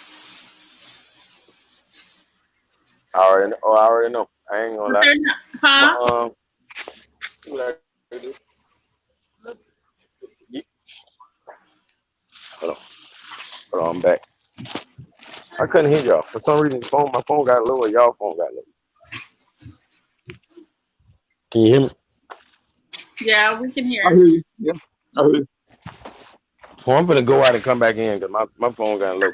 I already know. I ain't gonna lie. Huh? See what I do? Hold on. Hold on, I'm back. I couldn't hear y'all. For some reason, my phone got low or y'all phone got low. Can you hear me? Yeah, we can I hear. hear you. Yeah, I hear you. Well, I'm gonna go out and come back in because my phone got low.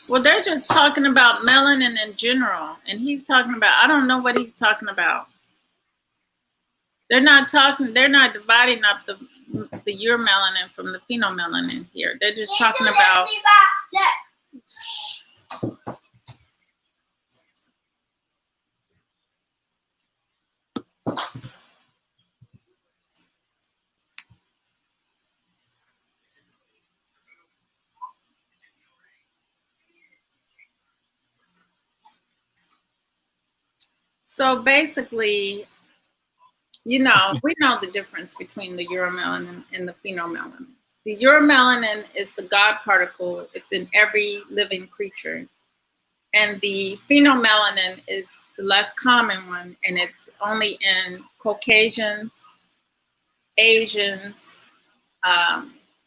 Well, they're just talking about melanin in general, and he's talking about, I don't know what he's talking about. They're not dividing up the eumelanin from the phenomelanin here. They're just talking about. So basically, we know the difference between the eumelanin and the phenomelanin. The eumelanin is the God particle. It's in every living creature. And the phenomelanin is the less common one, and it's only in Caucasians, Asians.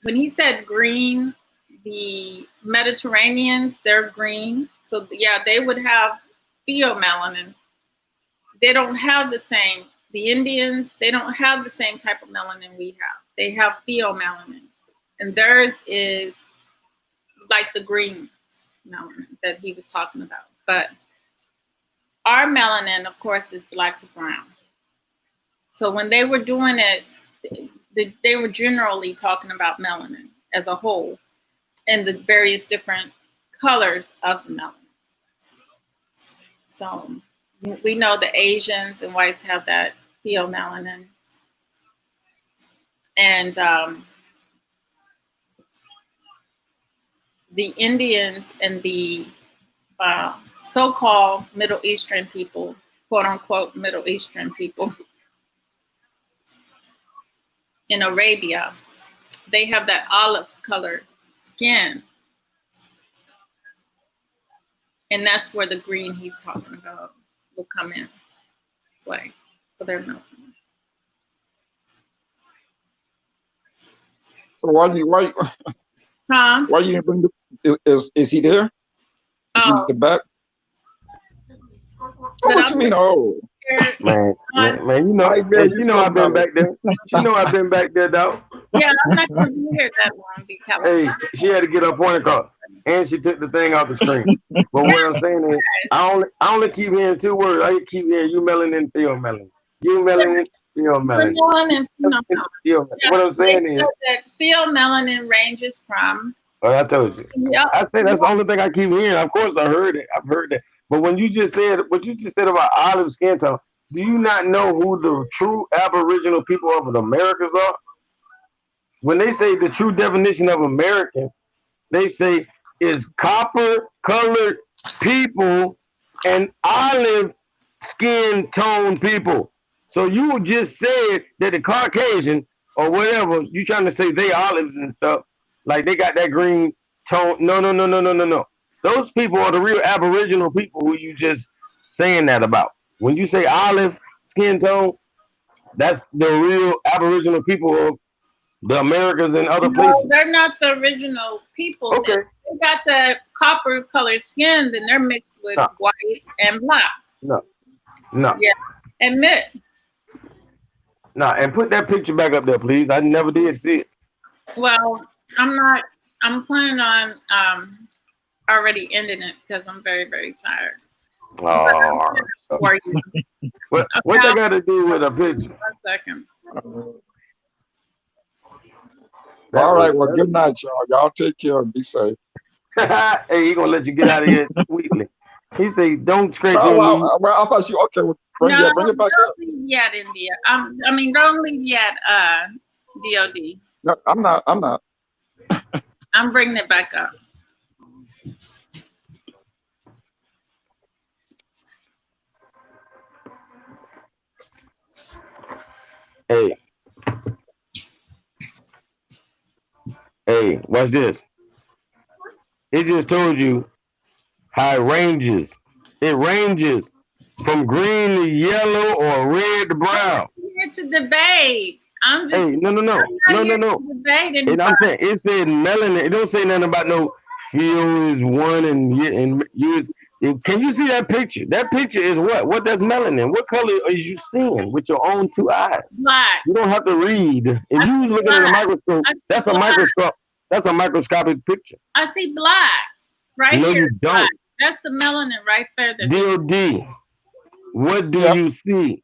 When he said green, the Mediterraneans, they're green. So yeah, they would have pheomelanin. They don't have the same. The Indians, they don't have the same type of melanin we have. They have pheomelanin, and theirs is like the green melanin that he was talking about. But our melanin, of course, is black to brown. So when they were doing it, they were generally talking about melanin as a whole and the various different colors of the melanin. So we know the Asians and whites have that pheomelanin. And the Indians and the so-called Middle Eastern people, quote unquote Middle Eastern people in Arabia, they have that olive colored skin. And that's where the green he's talking about will come in play for their melanin. So why Tom. why you didn't bring the? Is he there? Is he in Oh, the back? Oh, but what you I'm mean? Oh, here. Man, you know, I bet and you you know I've something been else. back there. You know I've been back there, dog. Yeah, I'm not gonna be here that long. Be Hey, California. she had to get her point across, and she took the thing off the screen. But what I'm saying is, I only keep hearing two words. I keep hearing Eumelanin, Eumelanin, Eumelanin, Eumelanin. Melanin and What yes, I'm they saying is, said that pheomelanin ranges from. oh, I told you. Yep. I say that's the only thing I keep hearing. Of course, I heard it. I've heard that. But when you just said what you just said about olive skin tone, do you not know who the true Aboriginal people of the Americas are? When they say the true definition of American, they say is copper colored people and olive skin tone people. So you just said that the Caucasian or whatever, you trying to say they olives and stuff, like they got that green tone. No. Those people are the real Aboriginal people who you just saying that about. When you say olive skin tone, that's the real Aboriginal people of the Americas and other No, places. they're not the original people. Okay. They got the copper colored skin, then they're mixed with No. white and black. No. Yeah, admit. No, and put that picture back up there, please. I never did see it. Well, I'm not. I'm planning on already ending it because I'm very, very tired. Oh, For you. what that got to do with a picture? 1 second. All right. Well, good night, y'all. Y'all take care and be safe. Hey, he gonna let you get out of here sweetly. He say, "Don't scratch Oh, your knee." well, I thought you okay. Well, bring it back don't up. leave yet, India. I mean, don't leave yet, DOD. No, I'm not. I'm bringing it back up. Hey, watch this. It just told you how it ranges. It ranges from green to yellow or red to brown. I'm here to debate. I'm just. Hey, no. Debate And I'm saying it said melanin. It don't say nothing about no feel is one and you is. Can you see that picture? That picture is what? What does melanin? What color are you seeing with your own two eyes? Black. You don't have to read. If you was looking at a microscope, that's a microscope. That's a microscopic picture. I see black right no, here. You don't. Black. That's the melanin right there. DOD. What do you see?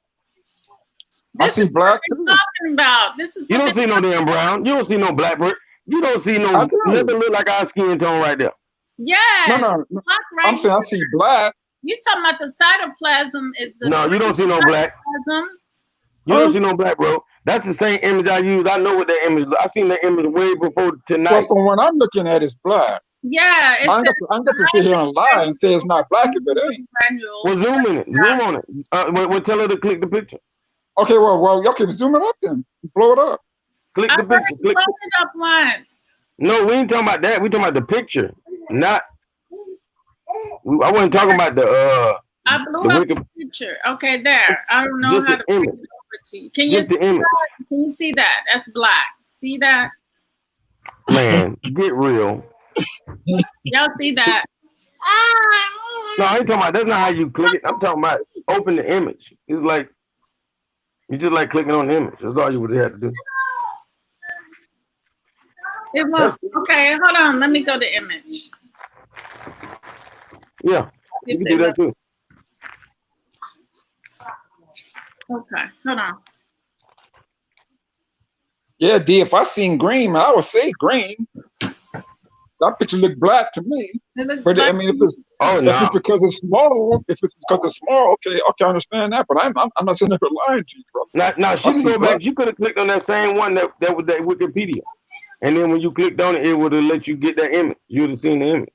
I see black too. Talking about this is. You don't see no damn brown. You don't see no black. You don't see no nothing look like our skin tone right there. Yeah. No. Black right I'm saying I see black. You talking about the cytoplasm is the. No, you don't see no black. You don't see no black, bro. That's the same image I use. I know what that image. I seen that image way before tonight. Well, from what I'm looking at, it's black. Yeah, I'm going to sit here and lie and say it's not black if it ain't. Well, zoom in it. Zoom on it. We'll tell her to click the picture. Okay, well, y'all can zoom it up then. Blow it up. Click the picture. Click it up once. No, we ain't talking about that. We talking about the picture, not. I wasn't talking about the. I blew up the picture. Okay, there. I don't know how to bring it over to you. Can you see that? Can you see that? That's black. See that? Man, get real. Y'all see that? No, I ain't talking about. That's not how you click it. I'm talking about open the image. It's like you just like clicking on the image. That's all you would have to do. It won't. Okay, hold on. Let me go to image. Yeah, you can do that too. Okay, hold on. Yeah, D, if I seen green, man, I would say green. That picture look black to me. But I mean, if it's because it's small, okay, I understand that. But I'm not sitting there lying to you, bro. Now she can go back. You could have clicked on that same one that was that Wikipedia, and then when you clicked on it, it would have let you get that image. You would have seen the image.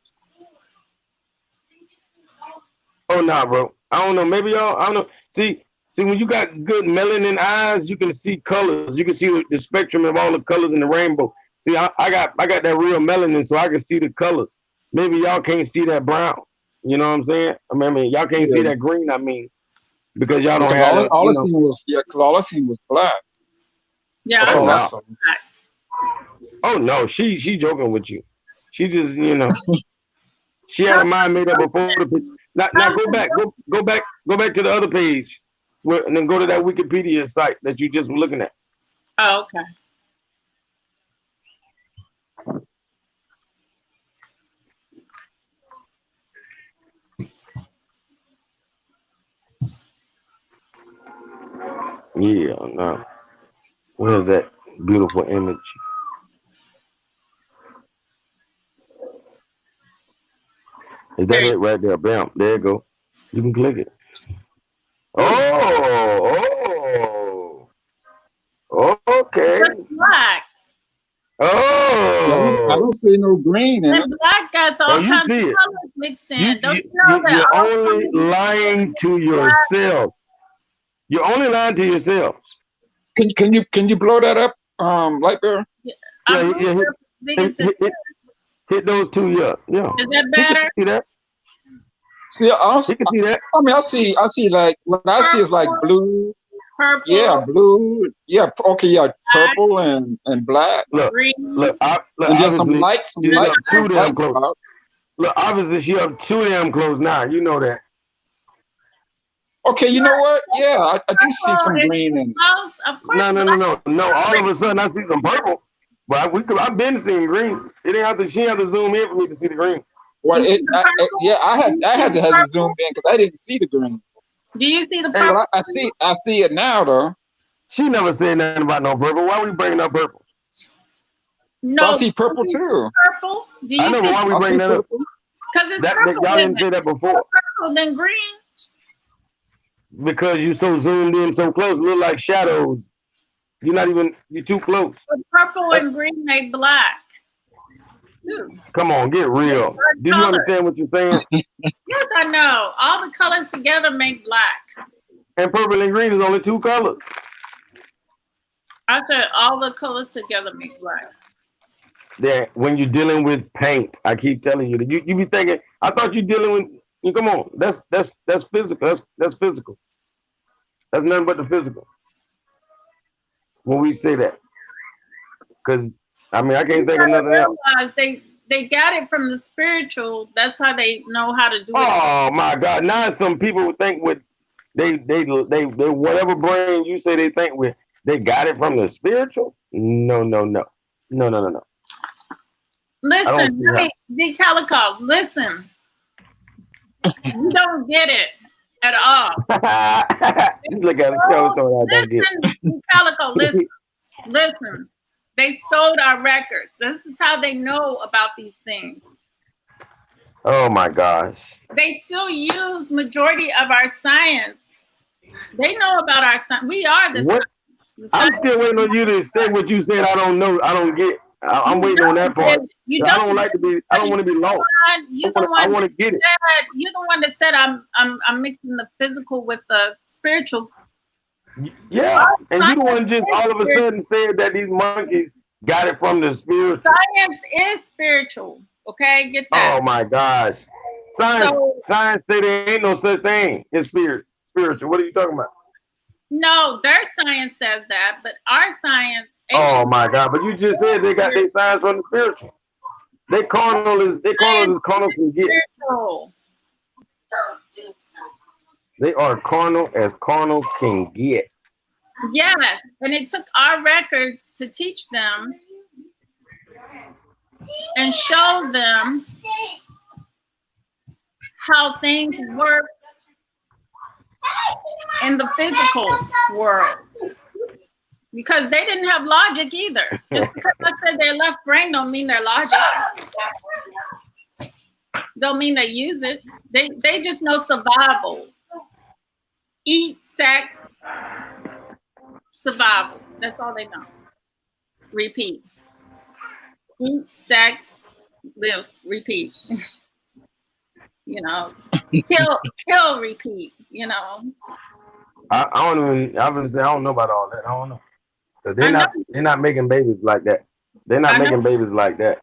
Oh nah, bro. I don't know. Maybe y'all. I don't know. See, when you got good melanin eyes, you can see colors. You can see the spectrum of all the colors in the rainbow. See, I got that real melanin, so I can see the colors. Maybe y'all can't see that brown. You know what I'm saying? I mean y'all can't see that green. I mean, because y'all don't have all I seen was black. Yeah, that's all I saw. Oh no, she joking with you. She just, you know, she had her mind made up before the picture. Now go back to the other page, and then go to that Wikipedia site that you just were looking at. Oh, okay. Yeah, no. Where's that beautiful image? Is that it right there? Bam, there you go. You can click it. Oh, okay. Black. Oh, I don't see no green in it. Black got all kinds of colors mixed in. Don't you know that? You're only lying to yourself. You're only lying to yourself. Can you blow that up, Light Bear? Yeah. Hit those two. Yeah. Is that better? See that? See, you can see that. I mean, I see like what I see is like blue. Purple. Yeah, blue. Yeah, okay, yeah, purple and black. Look, and just some lights. Two damn clothes. Look, obviously she have too damn clothes now. You know that. Okay, you know what? Yeah, I do see some green in it. No. All of a sudden I see some purple. But I've been seeing green. It ain't have to. She had to zoom in for me to see the green. Well, I had to have to zoom in because I didn't see the green. Do you see the purple? Hey, I see it now though. She never said nothing about no purple. Why are we bringing up purple? No, I see purple too. Purple? Do you I know, see? why we bringing that up? Because it's purple. Y'all didn't say that before. Purple then green. Because you so zoomed in so close, look like shadows. You're too close. But purple and green make black. Too. Come on, get real. Do you understand what you're saying? Yes, I know. All the colors together make black. And purple and green is only two colors. I said all the colors together make black. That when you're dealing with paint, I keep telling you that you be thinking, I thought you're dealing with. Come on, that's physical. That's physical. That's nothing but the physical. When we say that, because I mean I can't think of nothing else. They got it from the spiritual. That's how they know how to do it. Oh my God! Now some people think with they whatever brain you say they think with, they got it from the spiritual. No. Listen, D Calico, listen. You don't get it at all. You look at listen, Calico, listen. They stole our records. This is how they know about these things. Oh my gosh. They still use majority of our science. They know about our science. We are the science. I'm still waiting on you to say what you said. I don't know. I don't get. I'm waiting on that part. I don't like to be. I don't want to be lost. I want to get it. You're the one that said I'm mixing the physical with the spiritual. Yeah, and you the one just all of a sudden said that these monkeys got it from the spiritual. Science is spiritual. Okay, get that. Oh my gosh, science say there ain't no such thing as spiritual. What are you talking about? No, their science says that, but our science. Oh my God! But you just said they got their science from the spiritual. They carnal as carnal can get. They are carnal as carnal can get. Yes, and it took our records to teach them and show them how things work in the physical world. Because they didn't have logic either. Just because I said their left brain don't mean their logic. Don't mean they use it. They just know survival. Eat, sex, survival. That's all they know. Repeat. Eat, sex, live, repeat. You know, kill, repeat. You know. I don't know about all that. I don't know. They're not making babies like that. They're not making babies like that.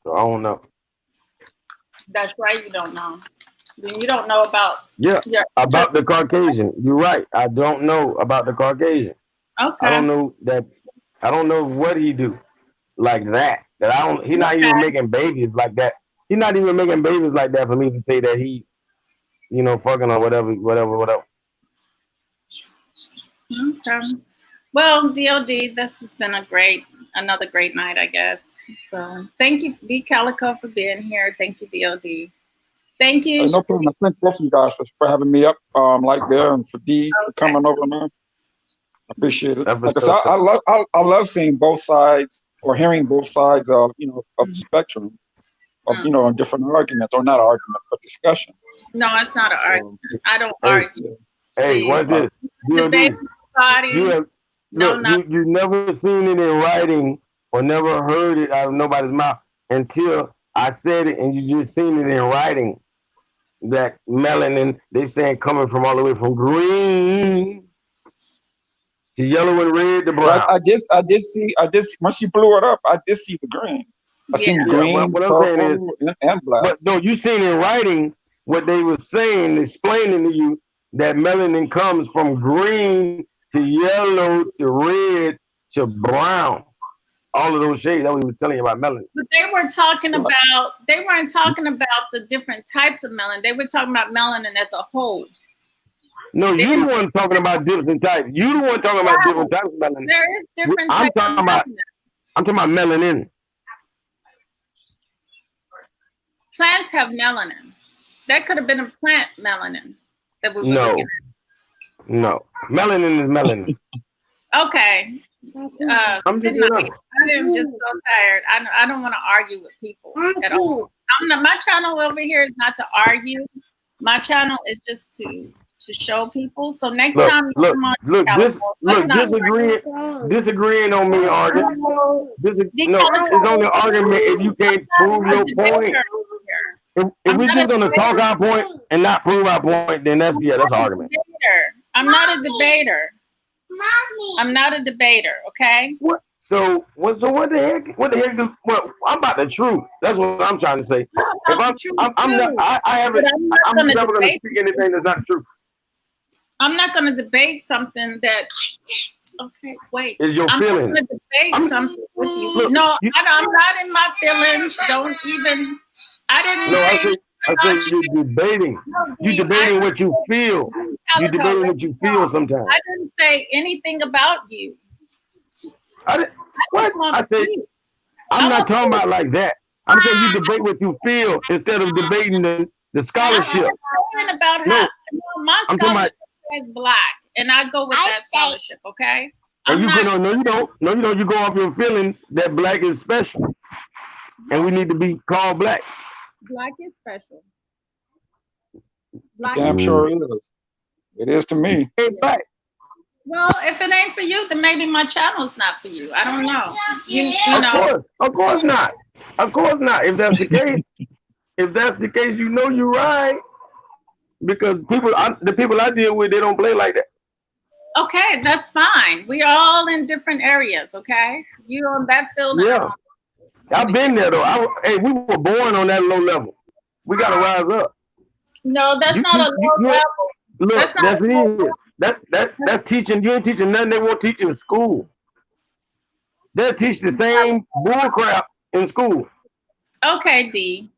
So I don't know. That's right. You don't know. Then you don't know about about the Caucasian. You're right. I don't know about the Caucasian. Okay. I don't know that I don't know what he do like that. That I don't. He's not even making babies like that. He's not even making babies like that for me to say that he, fucking or whatever. Okay. Well, DOD, this has been another great night, I guess. So thank you, D Calico, for being here. Thank you, DOD. Thank you. No problem. I thank both of you guys for having me up like there, and for D for coming over, man. I appreciate it. Like I said, I love seeing both sides or hearing both sides of of the spectrum of different arguments, or not arguments, but discussions. No, it's not an argument. I don't argue. Hey, what's this? You never seen it in writing or never heard it out of nobody's mouth until I said it, and you just seen it in writing. That melanin, they saying coming from all the way from green to yellow and red to brown. I did see once you blew it up, I did see the green. I seen green, what I'm saying is, and black. But no, you seen in writing what they were saying, explaining to you that melanin comes from green to yellow to red to brown. All of those shades that we was telling you about melanin. But they weren't talking about the different types of melanin. They were talking about melanin as a whole. No, you the one talking about different types. You the one talking about different types of melanin. There is different types of melanin. I'm talking about melanin. Plants have melanin. That could have been a plant melanin that we were looking at. No. Melanin is melanin. Okay. I'm just so tired. I don't want to argue with people at all. My channel over here is not to argue. My channel is just to show people. So next time you come on, disagreeing on me, arguing. It's only an argument if you can't prove your point. If we're just gonna talk our point and not prove our point, then that's argument. I'm not a debater. I'm not a debater, okay? So what the heck? What the heck? I'm about the truth. That's what I'm trying to say. I'm never going to speak anything that's not true. I'm not going to debate something that. Okay, wait. Is your feelings? I'm going to debate something with you. Look, I'm not in my feelings. Don't even. I said you're debating. You're debating what you feel. You're debating what you feel sometimes. I didn't say anything about you. I said, I'm not talking about like that. I'm saying you debate what you feel instead of debating the scholarship. I'm talking about how my scholarship is black, and I go with that scholarship, okay? And you don't. You go off your feelings that black is special, and we need to be called black. Black is special. Damn sure it is. It is to me. Hey, black. Well, if it ain't for you, then maybe my channel's not for you. I don't know. You know. Of course not. Of course not. If that's the case, you're right. Because the people I deal with, they don't play like that. Okay, that's fine. We're all in different areas, okay? You on that field. Yeah. I've been there though. We were born on that low level. We gotta rise up. No, that's not a low level. Look, that's it. That's teaching. You ain't teaching nothing they won't teach in school. They'll teach the same bull crap in school. Okay, D.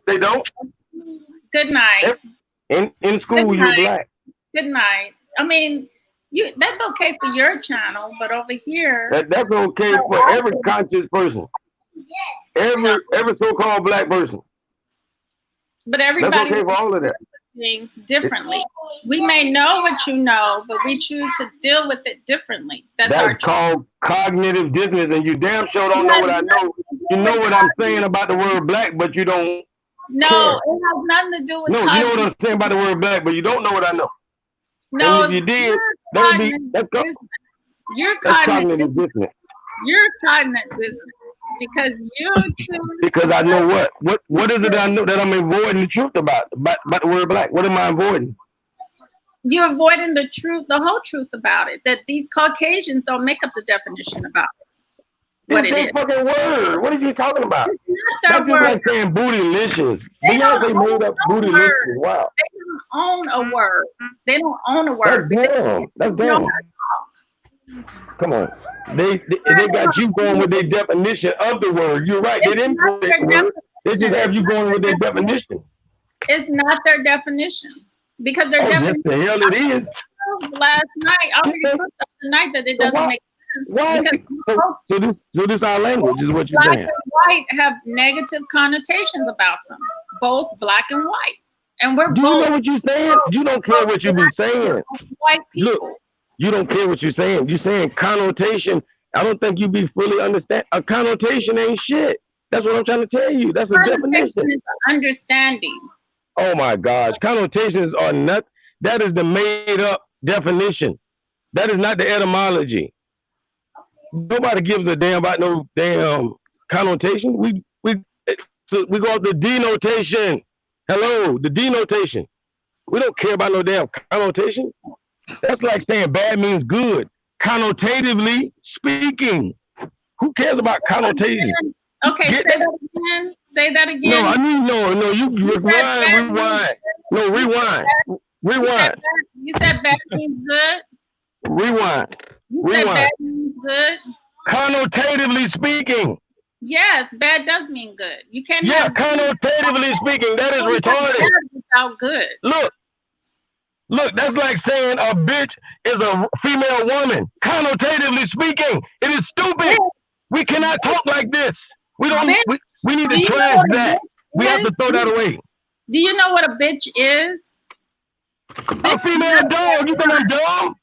They don't. Good night. In school, you're black. Good night. I mean, that's okay for your channel, but over here. That's okay for every conscious person. Every so-called black person. But everybody. That's okay for all of that. Things differently. We may know what you know, but we choose to deal with it differently. That's called cognitive dissonance, and you damn sure don't know what I know. You know what I'm saying about the word black, but you don't. No, care. It has nothing to do with. No, you know what I'm saying about the word black, but you don't know what I know. No, and if you did, that would be you're cognitive dissonance. You're cognitive dissonance. Because you because I know what is it I know that I'm avoiding the truth about the word black? What am I avoiding? You're avoiding the truth, the whole truth about it. That these Caucasians don't make up the definition about it. What it is. Fucking word. What are you talking about? That's just like saying bootylicious. Beyonce made up bootylicious. Wow. They don't own a word. They don't own a word. That's damn. Come on. They got you going with their definition of the word. You're right. They didn't put the word. They just have you going with their definition. It's not their definition because their definition. Yes, the hell it is. Last night, I already put up tonight that it doesn't make sense. Why? So this our language is what you're saying. Black and white have negative connotations about them, both black and white, and we're. Do both, you know what you're saying? You don't care what you be saying. White people. Look, you don't care what you're saying. You're saying connotation. I don't think you be fully understand. A connotation ain't shit. That's what I'm trying to tell you. That's a definition. Is understanding. Oh my gosh, connotations are not. That is the made up definition. That is not the etymology. Nobody gives a damn about no damn connotation. We go off the denotation. Hello, the denotation. We don't care about no damn connotation. That's like saying bad means good. Connotatively speaking. Who cares about connotation? Okay, say that again. Say that again. No, I mean no. You rewind. No, rewind. You said bad means good. Rewind. Said bad means good. Connotatively speaking. Yes, bad does mean good. You can't. Yeah, connotatively speaking, that is retarded. Without good. Look, that's like saying a bitch is a female woman. Connotatively speaking, it is stupid. We cannot talk like this. We don't. We need to trash that. We have to throw that away. Do you know what a bitch is? A female dog. You think I'm dumb?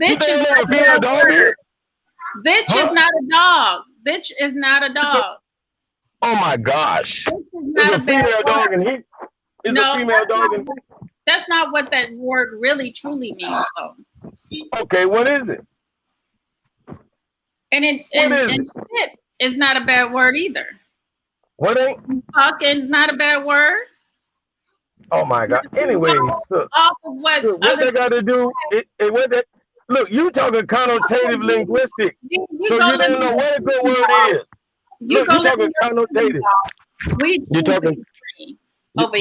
Bitch is not a female dog. Bitch is not a dog. Bitch is not a dog. Oh my gosh! It's a female dog and he. It's a female dog and that's not what that word really truly means, though. Okay, what is it? And shit is not a bad word either. What ain't? Fuck is not a bad word. Oh my God. Anyway, so off of what they got to do? Look, you talking connotative linguistics, so you don't know what a good word is. You're talking connotative. You're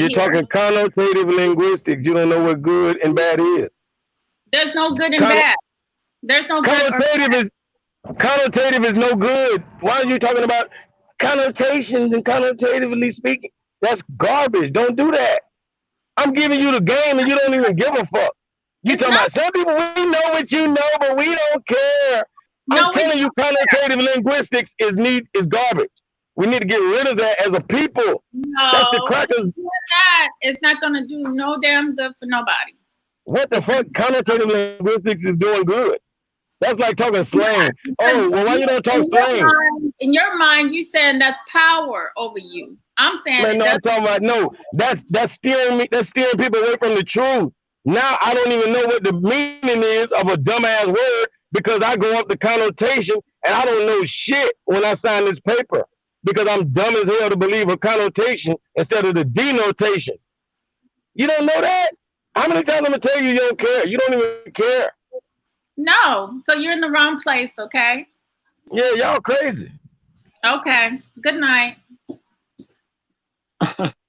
talking connotative linguistics. You don't know what good and bad is. There's no good and bad. There's no good or bad. Connotative is no good. Why are you talking about connotations and connotatively speaking? That's garbage. Don't do that. I'm giving you the game and you don't even give a fuck. You talking about some people, we know what you know, but we don't care. I'm telling you, connotative linguistics is garbage. We need to get rid of that as a people. No, that's the crackers. It's not going to do no damn good for nobody. What the fuck? Connotative linguistics is doing good. That's like talking slang. Oh, well, why you don't talk slang? In your mind, you saying that's power over you. I'm saying I'm talking about that's steering me. That's steering people away from the truth. Now I don't even know what the meaning is of a dumbass word because I go up the connotation and I don't know shit when I sign this paper because I'm dumb as hell to believe a connotation instead of the denotation. You don't know that? How many times I'm gonna tell you you don't care? You don't even care. No, so you're in the wrong place, okay? Yeah, y'all crazy. Okay, good night.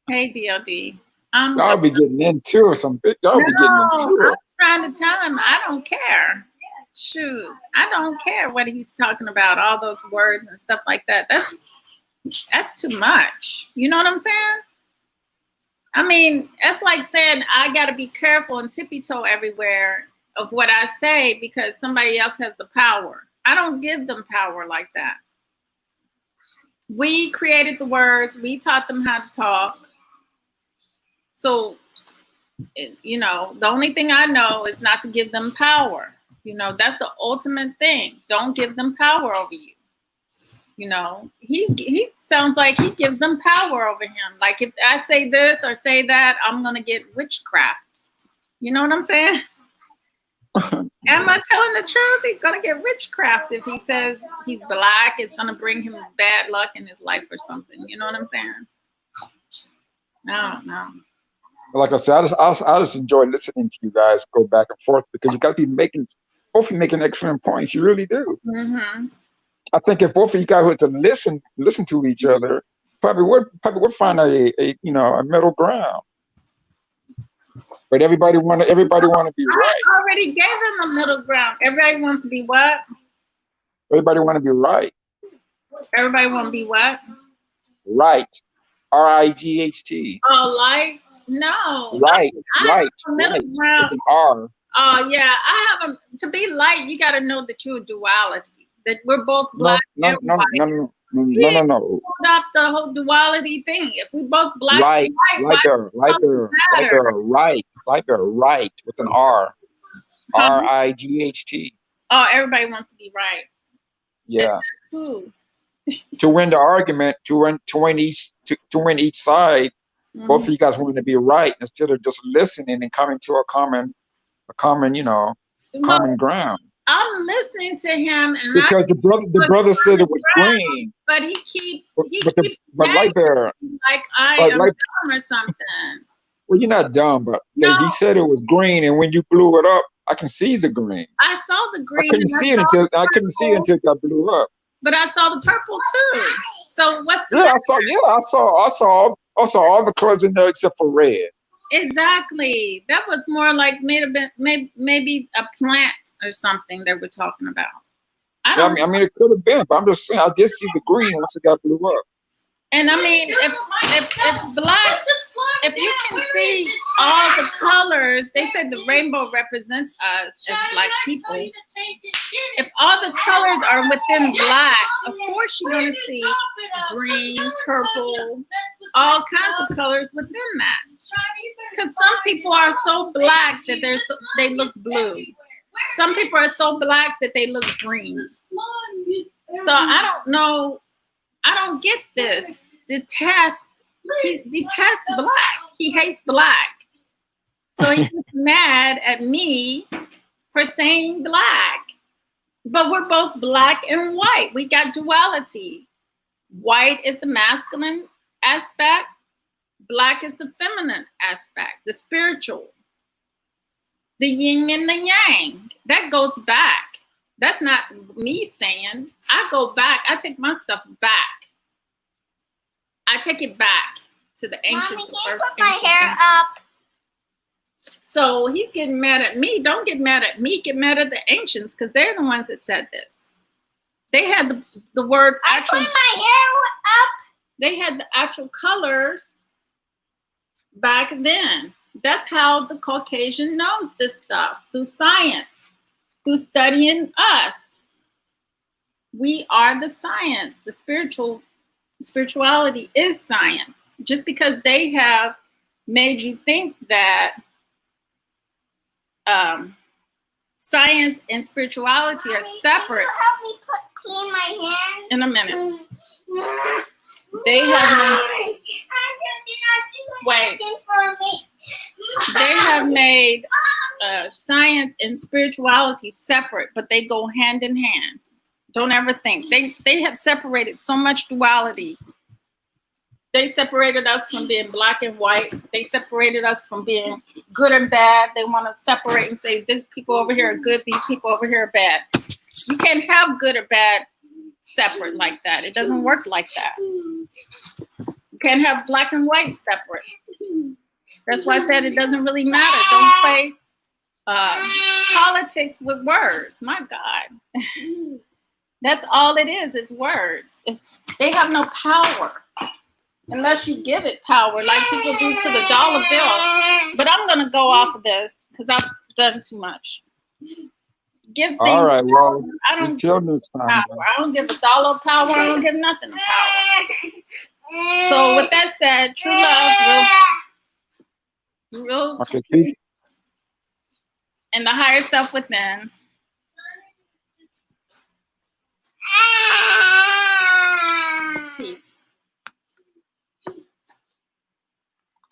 Hey, DOD. Y'all be getting into some big. Y'all be getting into it. I'm trying to tell him I don't care. Shoot, I don't care what he's talking about. All those words and stuff like that. That's too much. You know what I'm saying? I mean, that's like saying I got to be careful and tippy toe everywhere of what I say because somebody else has the power. I don't give them power like that. We created the words. We taught them how to talk. So, you know, the only thing I know is not to give them power. You know, that's the ultimate thing. Don't give them power over you. You know, he sounds like he gives them power over him. Like if I say this or say that, I'm going to get witchcraft. You know what I'm saying? Am I telling the truth? He's going to get witchcraft if he says he's black. It's going to bring him bad luck in his life or something. You know what I'm saying? I don't know. Like I said, I just enjoy listening to you guys go back and forth because you got to be both of you making excellent points. You really do. Mm-hmm. I think if both of you guys were to listen to each other, probably would find a middle ground. But everybody want to be right. I already gave him a middle ground. Everybody wants to be what? Everybody want to be right. Everybody want to be what? Right. R-I-G-H-T. Oh, light? No. Right. I have a middle ground. With an R. Oh, yeah. To be light, you got to know that you're a duality. That we're both black and white. No. Pulled up the whole duality thing. If we both black right, and white, right with an R. R-I-G-H-T. Oh, everybody wants to be right. Yeah. Who? To win the argument, to win each side, both of you guys want to be right instead of just listening and coming to a common, common ground. I'm listening to him, and because the brother said it was green, but he keeps light bearer, like I am dumb or something. Well, you're not dumb, but he said it was green, and when you blew it up, I can see the green. I saw the green. I couldn't see it until it got blew up. But I saw the purple too. So what's I saw all the colors in there except for red. Exactly. That was more like maybe a plant or something they were talking about. I mean, it could have been, but I'm just saying I did see the green once it got blew up. And I mean, if black, if you can see all the colors, they said the rainbow represents us as black people. If all the colors are within black, of course you're going to see green, purple, all kinds of colors within that. Because some people are so black that they look blue. Some people are so black that they look green. So I don't know. I don't get this. He detests black. He hates black. So he's mad at me for saying black. But we're both black and white. We got duality. White is the masculine aspect. Black is the feminine aspect, the spiritual. The yin and the yang. That goes back. That's not me saying. I go back. I take my stuff back. I take it back to the ancients. Mommy, can you put my hair up? So he's getting mad at me. Don't get mad at me. Get mad at the ancients because they're the ones that said this. They had the word actual. I put my hair up. They had the actual colors back then. That's how the Caucasian knows this stuff, through science, through studying us. We are the science. The spirituality is science. Just because they have made you think that science and spirituality are separate. Help me clean my hands. In a minute. They have They have made science and spirituality separate, but they go hand in hand. Don't ever think. They have separated so much duality. They separated us from being black and white. They separated us from being good and bad. They want to separate and say, these people over here are good, these people over here are bad. You can't have good or bad separate like that. It doesn't work like that. You can't have black and white separate. That's why I said it doesn't really matter. Don't play politics with words. My God. That's all it is. It's words. They have no power unless you give it power like people do to the dollar bill. But I'm going to go off of this because I've done too much. Give things all right, well, I don't until next time. Power. I don't give a dollar power. I don't give nothing power. So with that said, true love, real okay, peace. and the higher self within